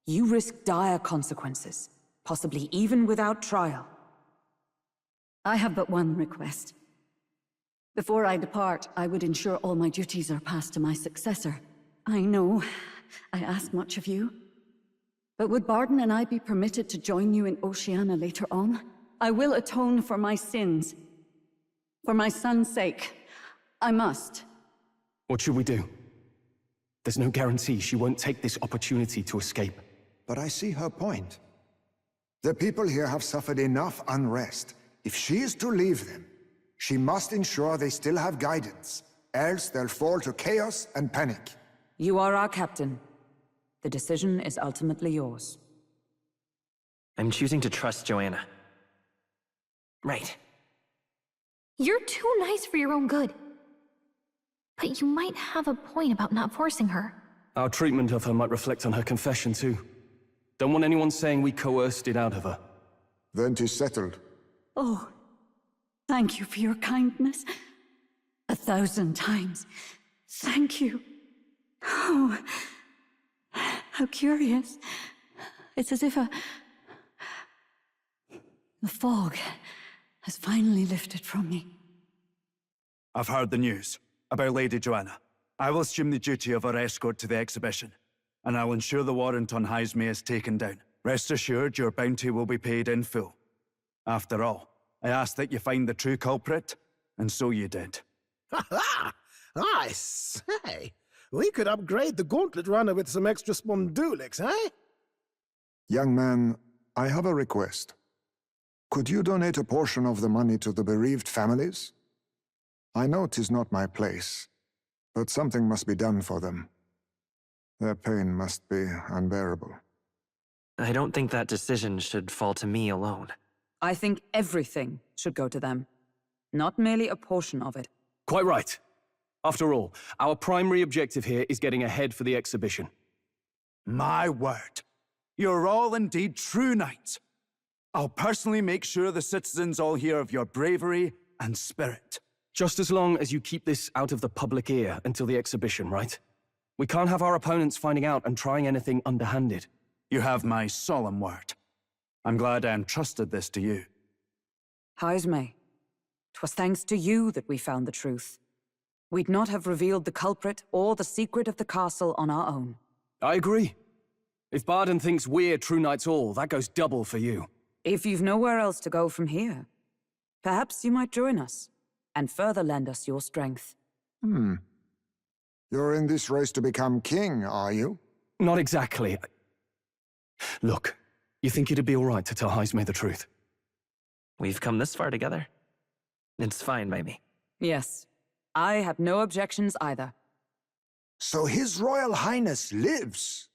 You risk dire consequences, possibly even without trial. I have but one request. Before I depart, I would ensure all my duties are passed to my successor. I know I ask much of you, but would Barden and I be permitted to join you in Oceania later on? I will atone for my sins. For my son's sake, I must. What should we do? There's no guarantee she won't take this opportunity to escape. But I see her point. The people here have suffered enough unrest. If she is to leave them, She must ensure they still have guidance, else they'll fall to chaos and panic. You are our captain. The decision is ultimately yours. I'm choosing to trust Joanna. Right. You're too nice for your own good. But you might have a point about not forcing her. Our treatment of her might reflect on her confession, too. Don't want anyone saying we coerced it out of her. Then 'tis settled. Oh, thank you for your kindness. 1,000 times. Thank you. Oh, how curious. It's as if the fog has finally lifted from me. I've heard the news about Lady Joanna. I will assume the duty of her escort to the exhibition, and I'll ensure the warrant on Heismay is taken down. Rest assured, your bounty will be paid in full. After all, I asked that you find the true culprit, and so you did. Ha ha! I say, we could upgrade the gauntlet runner with some extra spondulics, eh? Young man, I have a request. Could you donate a portion of the money to the bereaved families? I know 'tis not my place, but something must be done for them. Their pain must be unbearable. I don't think that decision should fall to me alone. I think everything should go to them, not merely a portion of it. Quite right. After all, our primary objective here is getting ahead for the exhibition. My word. You're all indeed true knights. I'll personally make sure the citizens all hear of your bravery and spirit. Just as long as you keep this out of the public ear until the exhibition, right? We can't have our opponents finding out and trying anything underhanded. You have my solemn word. I'm glad I entrusted this to you. Heismay, 'twas thanks to you that we found the truth. We'd not have revealed the culprit or the secret of the castle on our own. I agree. If Barden thinks we're true knights all, that goes double for you. If you've nowhere else to go from here, perhaps you might join us and further lend us your strength. You're in this race to become king, are you? Not exactly. Look, you think it'd be all right to tell Heismay the truth? We've come this far together. It's fine by me. Yes, I have no objections either. So His Royal Highness lives.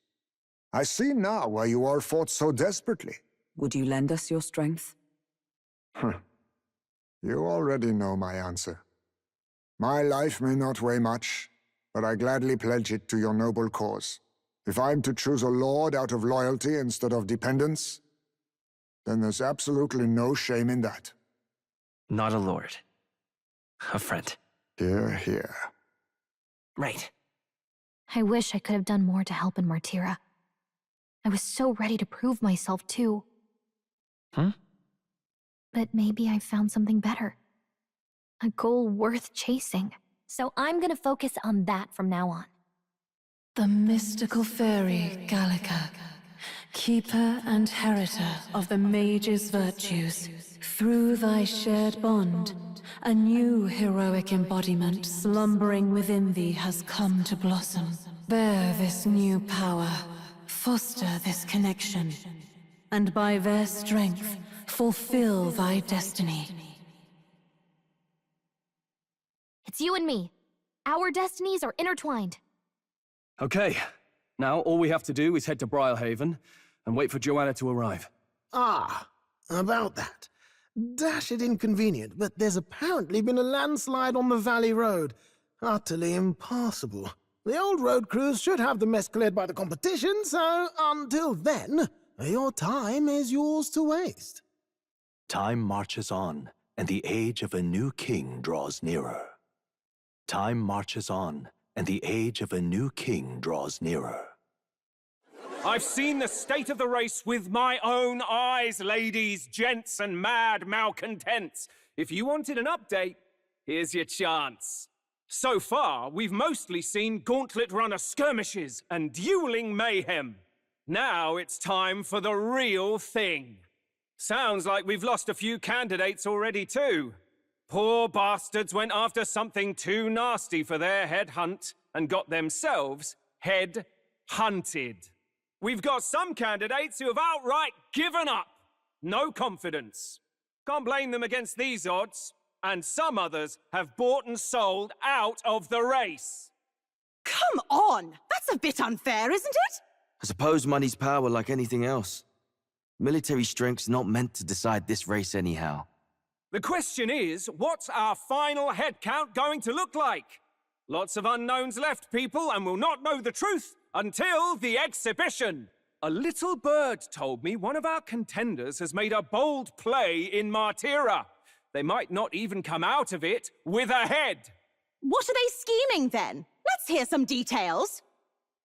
I see now why you all fought so desperately. Would you lend us your strength? You already know my answer. My life may not weigh much, but I gladly pledge it to your noble cause. If I'm to choose a lord out of loyalty instead of dependence, then there's absolutely no shame in that. Not a lord. A friend. Hear, hear. Right. I wish I could have done more to help in Martira. I was so ready to prove myself, too. But maybe I found something better. A goal worth chasing. So I'm gonna focus on that from now on. The mystical fairy, Gallica, keeper and heritor of the mage's virtues, through thy shared bond, a new heroic embodiment slumbering within thee has come to blossom. Bear this new power, foster this connection, and by their strength, fulfill thy destiny. It's you and me. Our destinies are intertwined. Okay, now all we have to do is head to Briarhaven and wait for Joanna to arrive. Ah, about that. Dash it inconvenient, but there's apparently been a landslide on the Valley Road. Utterly impassable. The old road crews should have the mess cleared by the competition, so until then, your time is yours to waste. Time marches on, and the age of a new king draws nearer. Time marches on, and the age of a new king draws nearer. I've seen the state of the race with my own eyes, ladies, gents, and mad malcontents. If you wanted an update, here's your chance. So far, we've mostly seen gauntlet runner skirmishes and dueling mayhem. Now it's time for the real thing. Sounds like we've lost a few candidates already too. Poor bastards went after something too nasty for their head hunt and got themselves head hunted. We've got some candidates who have outright given up. No confidence. Can't blame them against these odds. and some others have bought and sold out of the race. Come on! That's a bit unfair, isn't it? I suppose money's power like anything else. Military strength's not meant to decide this race anyhow. The question is, what's our final head count going to look like? Lots of unknowns left, people, and we'll not know the truth until the exhibition. A little bird told me one of our contenders has made a bold play in Martira. They might not even come out of it with a head. What are they scheming then? Let's hear some details.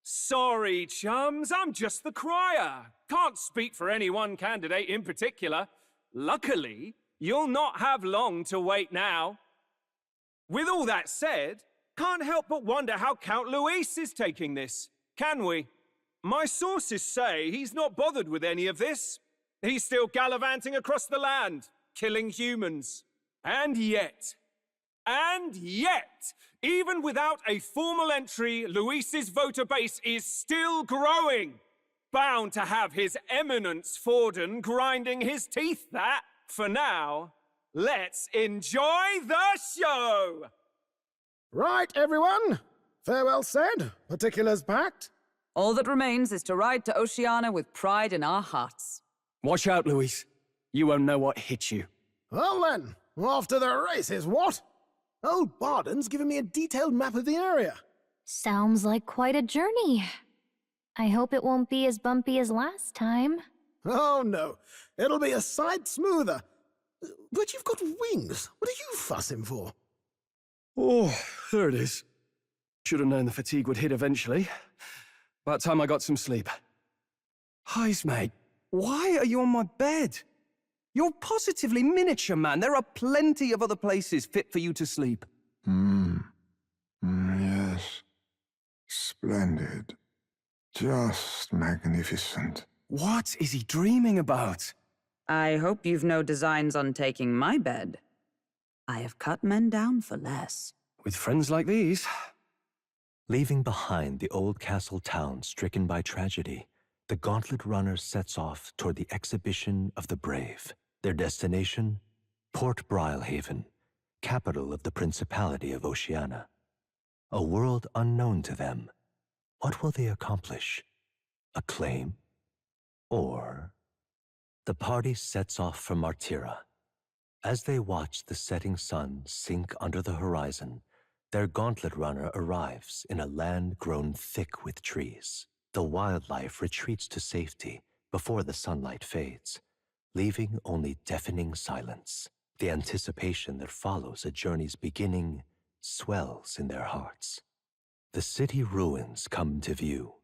Sorry, chums, I'm just the crier. Can't speak for any one candidate in particular. Luckily, you'll not have long to wait now. With all that said, can't help but wonder how Count Luis is taking this, can we? My sources say he's not bothered with any of this. He's still gallivanting across the land, killing humans. And yet, even without a formal entry, Luis's voter base is still growing. Bound to have His Eminence Forden grinding his teeth that. For now, let's enjoy the show! Right, everyone. Farewell said, particulars packed. All that remains is to ride to Oceania with pride in our hearts. Watch out, Luis. You won't know what hit you. Well then, off to the races, what? Old Barden's given me a detailed map of the area. Sounds like quite a journey. I hope it won't be as bumpy as last time. Oh no, it'll be a sight smoother. But you've got wings. What are you fussing for? Oh, there it is. Should have known the fatigue would hit eventually. About time I got some sleep. Heis, mate, why are you on my bed? You're positively miniature, man. There are plenty of other places fit for you to sleep. Yes. Splendid. Just magnificent. What is he dreaming about? I hope you've no designs on taking my bed. I have cut men down for less. With friends like these. Leaving behind the old castle town stricken by tragedy, the Gauntlet Runner sets off toward the exhibition of the brave. Their destination, Port Brilehaven, capital of the Principality of Oceania. A world unknown to them. What will they accomplish? Acclaim? Or... The party sets off for Martira. As they watch the setting sun sink under the horizon, their Gauntlet Runner arrives in a land grown thick with trees. The wildlife retreats to safety before the sunlight fades, leaving only deafening silence. The anticipation that follows a journey's beginning swells in their hearts. The city ruins come to view.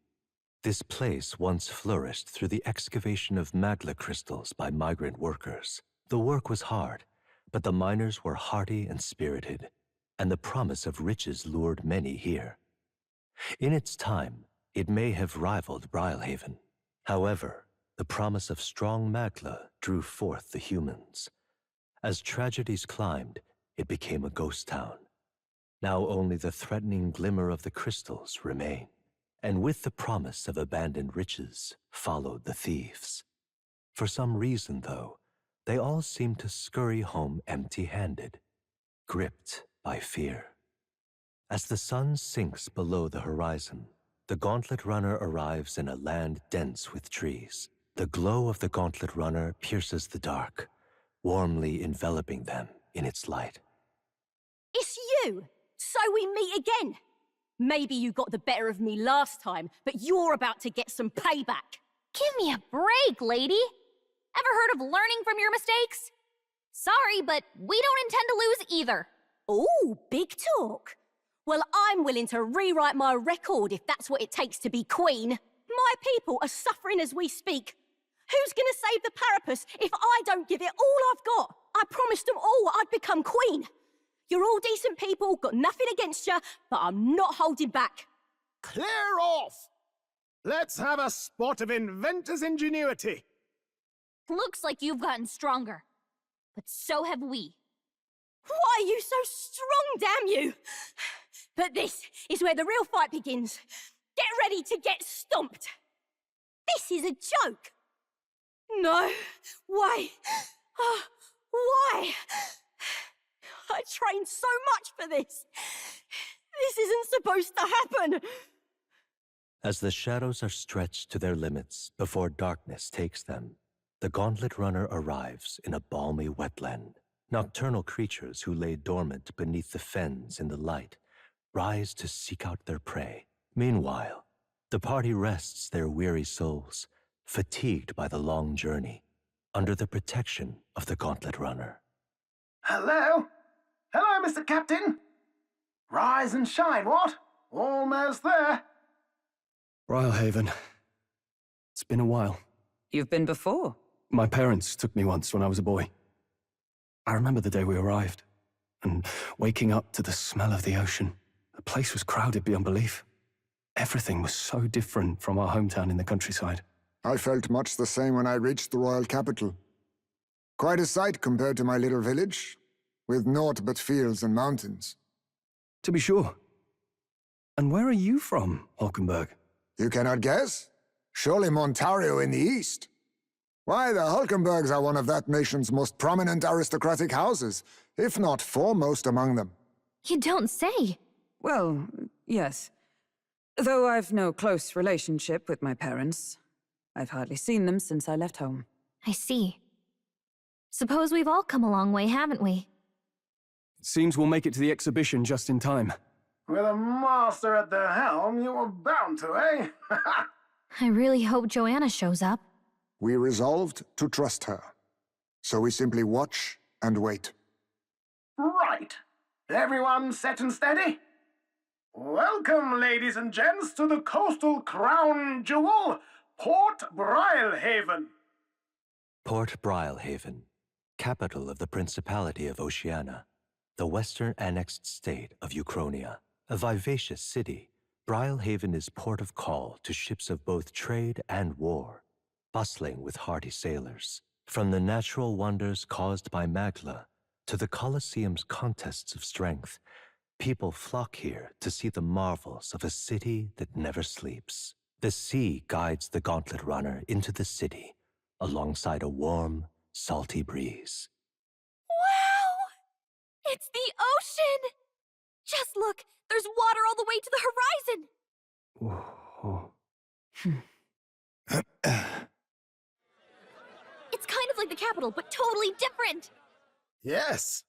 This place once flourished through the excavation of magla crystals by migrant workers. The work was hard, but the miners were hearty and spirited, and the promise of riches lured many here. In its time, it may have rivaled Brilehaven. However, the promise of strong magla drew forth the humans. As tragedies climbed, it became a ghost town. Now only the threatening glimmer of the crystals remain. And with the promise of abandoned riches followed the thieves. For some reason, though, they all seem to scurry home empty-handed, gripped by fear. As the sun sinks below the horizon, the Gauntlet Runner arrives in a land dense with trees. The glow of the Gauntlet Runner pierces the dark, warmly enveloping them in its light. It's you! So we meet again! Maybe you got the better of me last time, but you're about to get some payback. Give me a break, lady! Ever heard of learning from your mistakes? Sorry, but we don't intend to lose either. Ooh, big talk. Well, I'm willing to rewrite my record if that's what it takes to be queen. My people are suffering as we speak. Who's gonna save the Parapus if I don't give it all I've got? I promised them all I'd become queen. You're all decent people, got nothing against you, but I'm not holding back. Clear off! Let's have a spot of inventor's ingenuity. Looks like you've gotten stronger. But so have we. Why are you so strong, damn you? But this is where the real fight begins. Get ready to get stomped. This is a joke. No. Why? Why? I trained so much for this. This isn't supposed to happen. As the shadows are stretched to their limits before darkness takes them, the Gauntlet Runner arrives in a balmy wetland. Nocturnal creatures who lay dormant beneath the fens in the light rise to seek out their prey. Meanwhile, the party rests their weary souls, fatigued by the long journey, under the protection of the Gauntlet Runner. Hello? Hello, Mr. Captain? Rise and shine, what? Almost there. Brilehaven. It's been a while. You've been before? My parents took me once when I was a boy. I remember the day we arrived, and waking up to the smell of the ocean. The place was crowded beyond belief. Everything was so different from our hometown in the countryside. I felt much the same when I reached the royal capital. Quite a sight compared to my little village, with naught but fields and mountains. To be sure. And where are you from, Hulkenberg? You cannot guess? Surely Montario in the east. Why, the Hulkenbergs are one of that nation's most prominent aristocratic houses, if not foremost among them. You don't say. Well, yes. Though I've no close relationship with my parents. I've hardly seen them since I left home. I see. Suppose we've all come a long way, haven't we? Seems we'll make it to the exhibition just in time. With a master at the helm, you were bound to, eh? I really hope Joanna shows up. We resolved to trust her. So we simply watch and wait. Right. Everyone set and steady? Welcome, ladies and gents, to the coastal crown jewel, Port Brilehaven. Port Brilehaven, capital of the Principality of Oceania, the western annexed state of Uchronia. A vivacious city, Brilehaven is port of call to ships of both trade and war, bustling with hardy sailors. From the natural wonders caused by Magla to the Colosseum's contests of strength, people flock here to see the marvels of a city that never sleeps. The sea guides the Gauntlet Runner into the city, alongside a warm, salty breeze. Wow! It's the ocean! Just look, there's water all the way to the horizon! It's kind of like the capital, but totally different! Yes,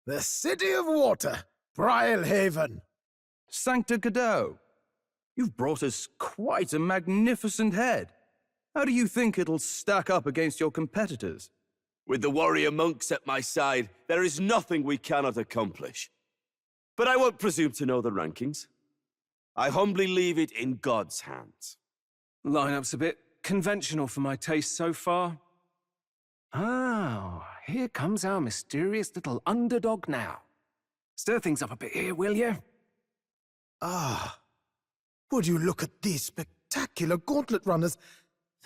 the City of Water, Brilehaven. Sancta Cadeau, you've brought us quite a magnificent head. How do you think it'll stack up against your competitors? With the warrior monks at my side, there is nothing we cannot accomplish. But I won't presume to know the rankings. I humbly leave it in God's hands. Lineup's a bit conventional for my taste so far. Oh, here comes our mysterious little underdog now. Stir things up a bit here, will you? Ah, would you look at these spectacular gauntlet runners?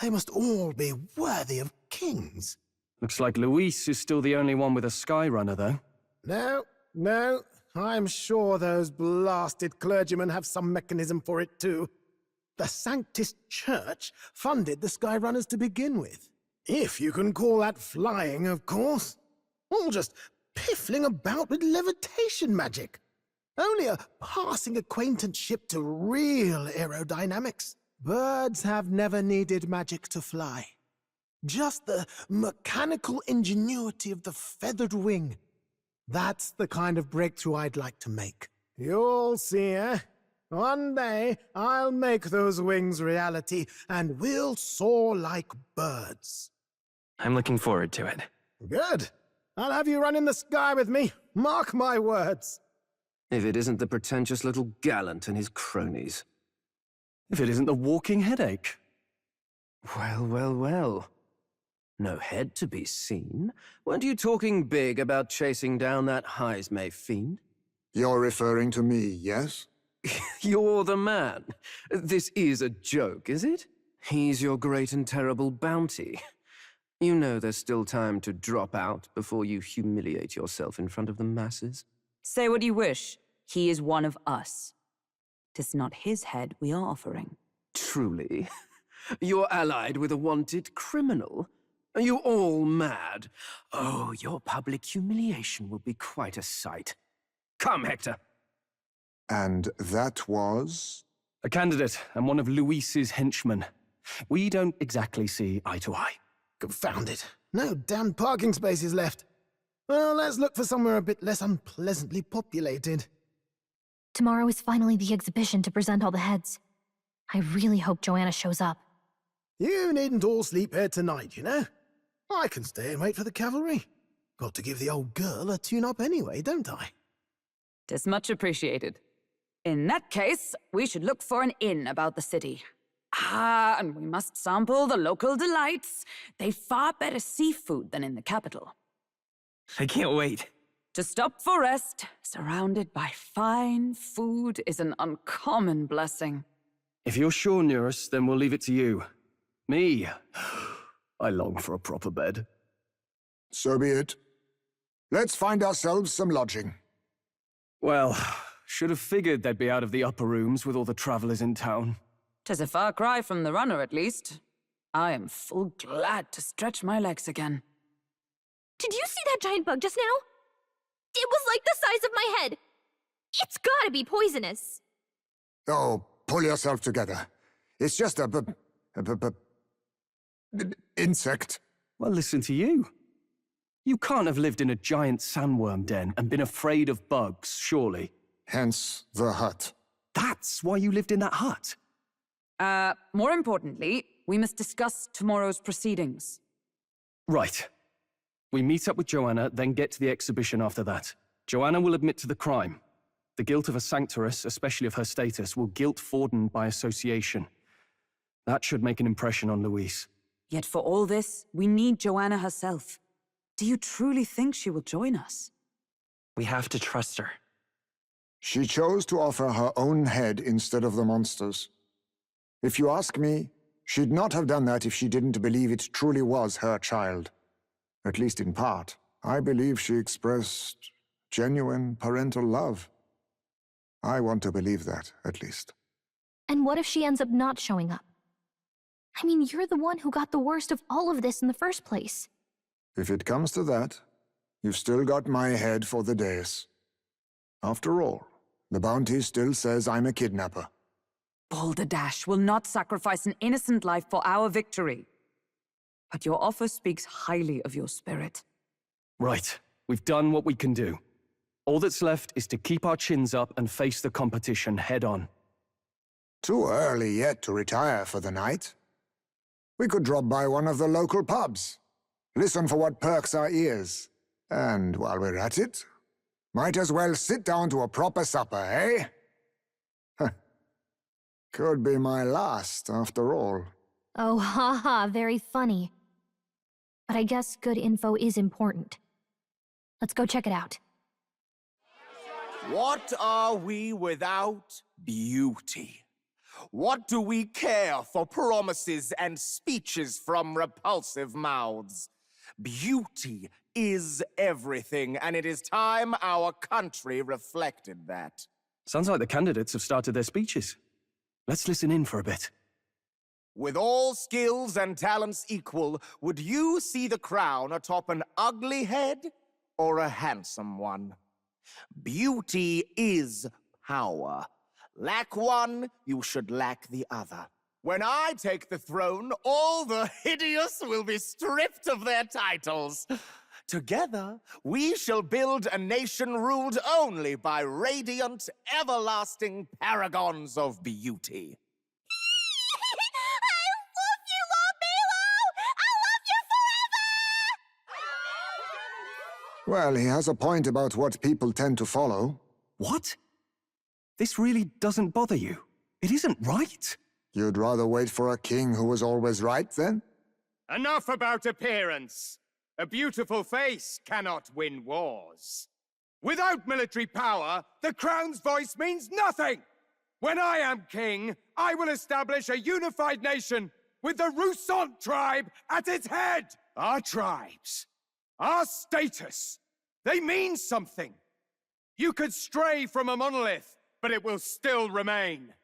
They must all be worthy of kings. Looks like Luis is still the only one with a sky runner, though. No, I'm sure those blasted clergymen have some mechanism for it too. The Sanctist Church funded the Skyrunners to begin with. If you can call that flying, of course. All just piffling about with levitation magic. Only a passing acquaintanceship to real aerodynamics. Birds have never needed magic to fly. Just the mechanical ingenuity of the feathered wing. That's the kind of breakthrough I'd like to make. You'll see, eh? One day, I'll make those wings reality, and we'll soar like birds. I'm looking forward to it. Good. I'll have you run in the sky with me. Mark my words. If it isn't the pretentious little gallant and his cronies. If it isn't the walking headache. Well. No head to be seen. Weren't you talking big about chasing down that Heismay fiend? You're referring to me, yes? You're the man. This is a joke, is it? He's your great and terrible bounty. You know there's still time to drop out before you humiliate yourself in front of the masses. Say what you wish. He is one of us. 'Tis not his head we are offering. Truly? You're allied with a wanted criminal? Are you all mad? Oh, your public humiliation will be quite a sight. Come, Hector. And that was? A candidate and one of Luis's henchmen. We don't exactly see eye to eye. Confound it. No damn parking spaces left. Well, let's look for somewhere a bit less unpleasantly populated. Tomorrow is finally the exhibition to present all the heads. I really hope Joanna shows up. You needn't all sleep here tonight, you know? I can stay and wait for the cavalry. Got to give the old girl a tune-up anyway, don't I? 'Tis much appreciated. In that case, we should look for an inn about the city. Ah, and we must sample the local delights. They've far better seafood than in the capital. I can't wait. To stop for rest, surrounded by fine food, is an uncommon blessing. If you're sure, Neurus, then we'll leave it to you. Me, I long for a proper bed. So be it. Let's find ourselves some lodging. Well, should have figured they'd be out of the upper rooms with all the travelers in town. 'Tis a far cry from the runner, at least. I am full glad to stretch my legs again. Did you see that giant bug just now? It was like the size of my head. It's gotta be poisonous. Oh, pull yourself together. It's just an insect. Well, listen to you. You can't have lived in a giant sandworm den and been afraid of bugs, surely. Hence the hut. That's why you lived in that hut? More importantly, we must discuss tomorrow's proceedings. Right. We meet up with Joanna, then get to the exhibition after that. Joanna will admit to the crime. The guilt of a sanctoress, especially of her status, will guilt Forden by association. That should make an impression on Luis. Yet for all this, we need Joanna herself. Do you truly think she will join us? We have to trust her. She chose to offer her own head instead of the monster's. If you ask me, she'd not have done that if she didn't believe it truly was her child. At least in part. I believe she expressed genuine parental love. I want to believe that, at least. And what if she ends up not showing up? I mean, you're the one who got the worst of all of this in the first place. If it comes to that, you've still got my head for the dais. After all, the bounty still says I'm a kidnapper. Balderdash will not sacrifice an innocent life for our victory. But your offer speaks highly of your spirit. Right. We've done what we can do. All that's left is to keep our chins up and face the competition head on. Too early yet to retire for the night. We could drop by one of the local pubs. Listen for what perks our ears. And while we're at it, might as well sit down to a proper supper, eh? Could be my last, after all. Oh, haha, very funny. But I guess good info is important. Let's go check it out. What are we without beauty? What do we care for promises and speeches from repulsive mouths? Beauty is everything, and it is time our country reflected that. Sounds like the candidates have started their speeches. Let's listen in for a bit. With all skills and talents equal, would you see the crown atop an ugly head or a handsome one? Beauty is power. Lack one, you should lack the other. When I take the throne, all the hideous will be stripped of their titles. Together, we shall build a nation ruled only by radiant, everlasting paragons of beauty. Well, he has a point about what people tend to follow. What? This really doesn't bother you? It isn't right? You'd rather wait for a king who was always right, then? Enough about appearance. A beautiful face cannot win wars. Without military power, the crown's voice means nothing! When I am king, I will establish a unified nation with the Roussant tribe at its head! Our tribes, our status, they mean something. You could stray from a monolith, but it will still remain.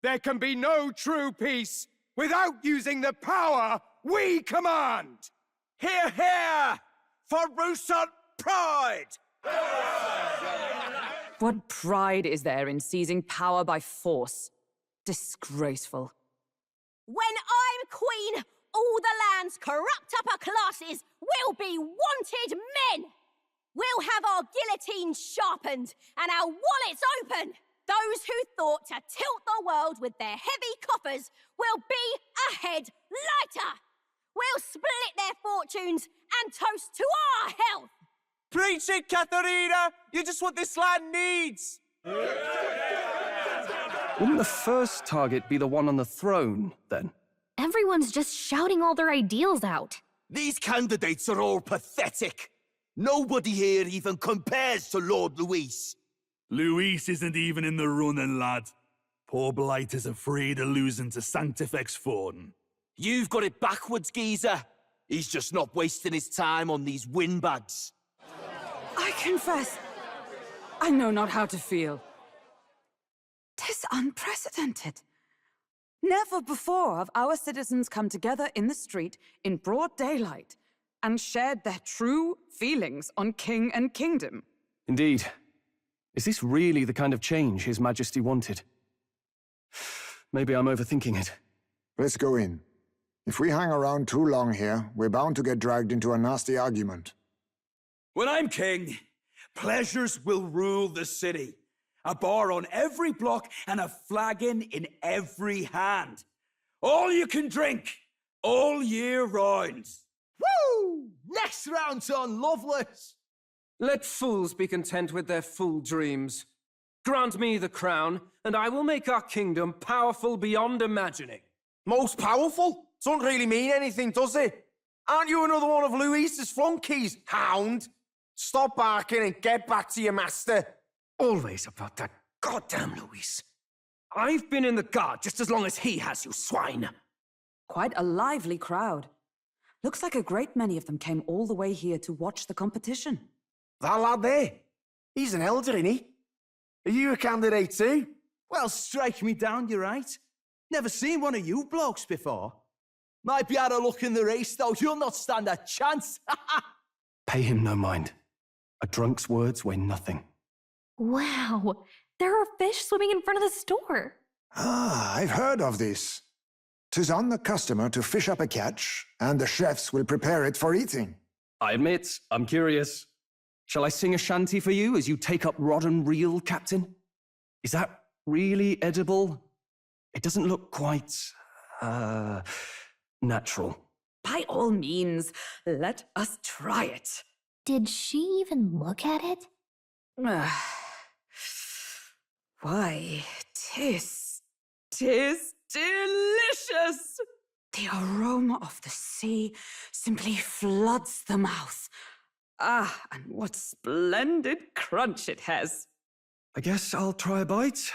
There can be no true peace without using the power we command! Hear, hear! For Rusant pride! What pride is there in seizing power by force? Disgraceful. When I'm queen, all the land's corrupt upper classes will be wanted men! We'll have our guillotines sharpened and our wallets open! Those who thought to tilt the world with their heavy coffers will be a head lighter! We'll split their fortunes and toast to our health! Preach it, Katharina! You're just what this land needs! Wouldn't the first target be the one on the throne, then? Everyone's just shouting all their ideals out. These candidates are all pathetic. Nobody here even compares to Lord Luis. Luis isn't even in the running, lad. Poor Blight is afraid of losing to Sanctifex Forden. You've got it backwards, geezer. He's just not wasting his time on these windbags. I confess, I know not how to feel. 'Tis unprecedented. Never before have our citizens come together in the street in broad daylight and shared their true feelings on king and kingdom. Indeed. Is this really the kind of change His Majesty wanted? Maybe I'm overthinking it. Let's go in. If we hang around too long here, we're bound to get dragged into a nasty argument. When I'm king, pleasures will rule the city. A bar on every block and a flagon in every hand. All you can drink, all year round. Woo! Next round's on Loveless. Let fools be content with their fool dreams. Grant me the crown, and I will make our kingdom powerful beyond imagining. Most powerful? Doesn't really mean anything, does it? Aren't you another one of Luis's flunkies, hound? Stop barking and get back to your master. Always about that goddamn Luis. I've been in the guard just as long as he has, you swine. Quite a lively crowd. Looks like a great many of them came all the way here to watch the competition. That lad there, he's an elder, isn't he? Are you a candidate too? Well, strike me down, you're right. Never seen one of you blokes before. Might be out of luck in the race, though. You'll not stand a chance. Pay him no mind. A drunk's words weigh nothing. Wow, there are fish swimming in front of the store. Ah, I've heard of this. 'Tis on the customer to fish up a catch, and the chefs will prepare it for eating. I admit, I'm curious. Shall I sing a shanty for you as you take up rod and reel, Captain? Is that really edible? It doesn't look quite, natural. By all means, let us try it. Did she even look at it? Why, tis delicious! The aroma of the sea simply floods the mouth. Ah, and what splendid crunch it has. I guess I'll try a bite.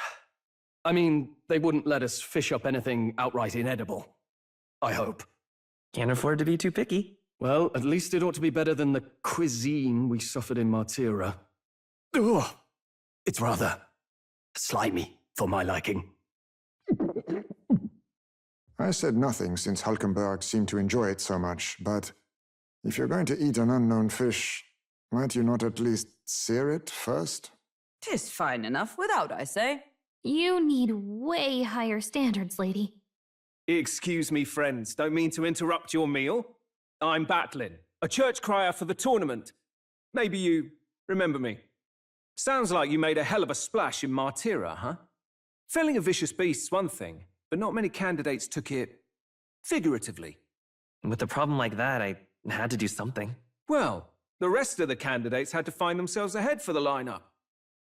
I mean, they wouldn't let us fish up anything outright inedible. I hope. Can't afford to be too picky. Well, at least it ought to be better than the cuisine we suffered in Martira. Ugh! It's rather slimy for my liking. I said nothing since Hulkenberg seemed to enjoy it so much, but if you're going to eat an unknown fish, might you not at least sear it first? 'Tis fine enough without, I say. You need way higher standards, lady. Excuse me, friends. Don't mean to interrupt your meal. I'm Batlin, a church crier for the tournament. Maybe you remember me. Sounds like you made a hell of a splash in Martira, huh? Felling a vicious beast's one thing, but not many candidates took it figuratively. With a problem like that, I had to do something. Well, the rest of the candidates had to find themselves ahead for the lineup.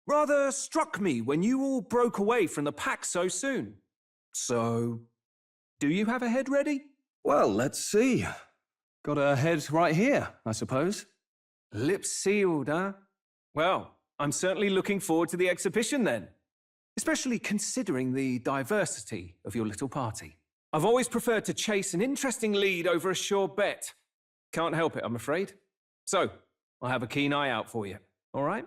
Rather struck me when you all broke away from the pack so soon. So, do you have a head ready? Well, let's see. Got a head right here, I suppose. Lips sealed, huh? Well, I'm certainly looking forward to the exhibition then. Especially considering the diversity of your little party. I've always preferred to chase an interesting lead over a sure bet. Can't help it, I'm afraid. So, I'll have a keen eye out for you, all right?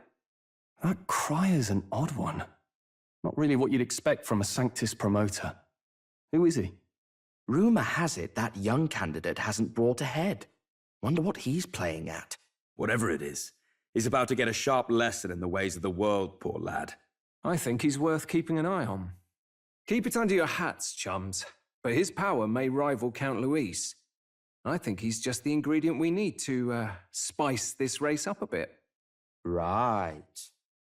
That crier's an odd one. Not really what you'd expect from a Sanctus promoter. Who is he? Rumour has it that young candidate hasn't brought a head. Wonder what he's playing at. Whatever it is, he's about to get a sharp lesson in the ways of the world, poor lad. I think he's worth keeping an eye on. Keep it under your hats, chums, but his power may rival Count Luis. I think he's just the ingredient we need to spice this race up a bit. Right.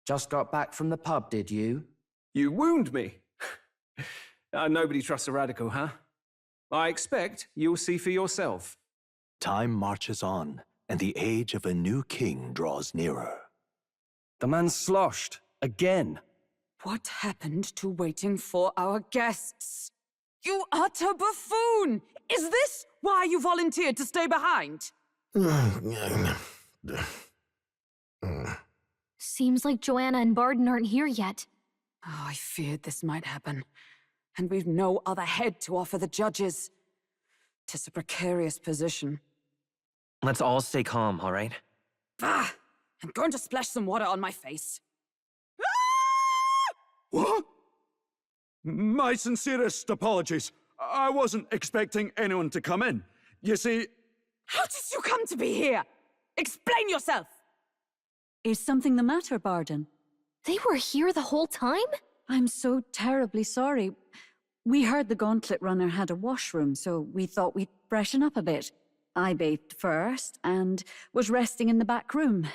Just got back from the pub, did you? You wound me. Nobody trusts a radical, huh? I expect you'll see for yourself. Time marches on, and the age of a new king draws nearer. The man's sloshed. Again. What happened to waiting for our guests? You utter buffoon! Is this why you volunteered to stay behind? Seems like Joanna and Barden aren't here yet. Oh, I feared this might happen. And we've no other head to offer the judges. 'Tis a precarious position. Let's all stay calm, all right? Ah! I'm going to splash some water on my face. What? My sincerest apologies. I wasn't expecting anyone to come in. You see... How did you come to be here? Explain yourself! Is something the matter, Barden? They were here the whole time? I'm so terribly sorry. We heard the Gauntlet Runner had a washroom, so we thought we'd freshen up a bit. I bathed first, and was resting in the back room,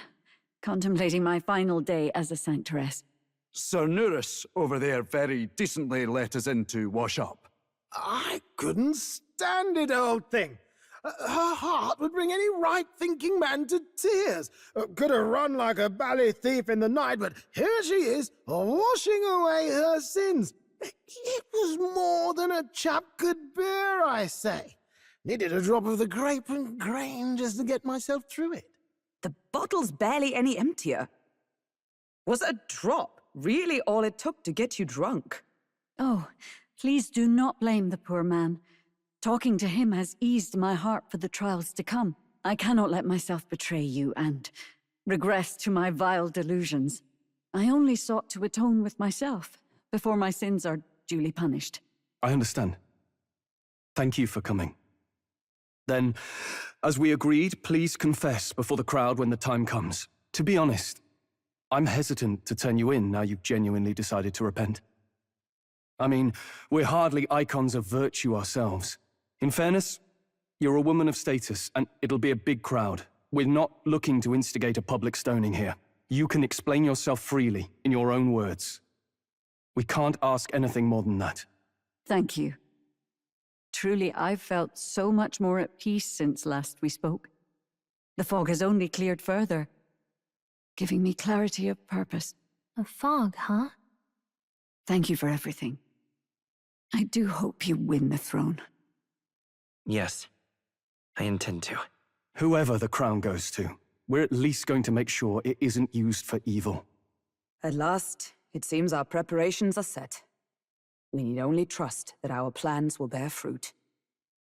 contemplating my final day as a sanctoress. Sir Nuris over there very decently let us in to wash up. I couldn't stand it, old thing. Her heart would bring any right-thinking man to tears. Could have run like a ballet thief in the night, but here she is, washing away her sins. It was more than a chap could bear, I say. Needed a drop of the grape and grain just to get myself through it. The bottle's barely any emptier. Was a drop really all it took to get you drunk? Oh, please do not blame the poor man. Talking to him has eased my heart for the trials to come. I cannot let myself betray you and regress to my vile delusions. I only sought to atone with myself before my sins are duly punished. I understand. Thank you for coming. Then, as we agreed, please confess before the crowd when the time comes. To be honest, I'm hesitant to turn you in now you've genuinely decided to repent. I mean, we're hardly icons of virtue ourselves. In fairness, you're a woman of status, and it'll be a big crowd. We're not looking to instigate a public stoning here. You can explain yourself freely, in your own words. We can't ask anything more than that. Thank you. Truly, I've felt so much more at peace since last we spoke. The fog has only cleared further, giving me clarity of purpose. A fog, huh? Thank you for everything. I do hope you win the throne. Yes, I intend to. Whoever the crown goes to, we're at least going to make sure it isn't used for evil. At last, it seems our preparations are set. We need only trust that our plans will bear fruit.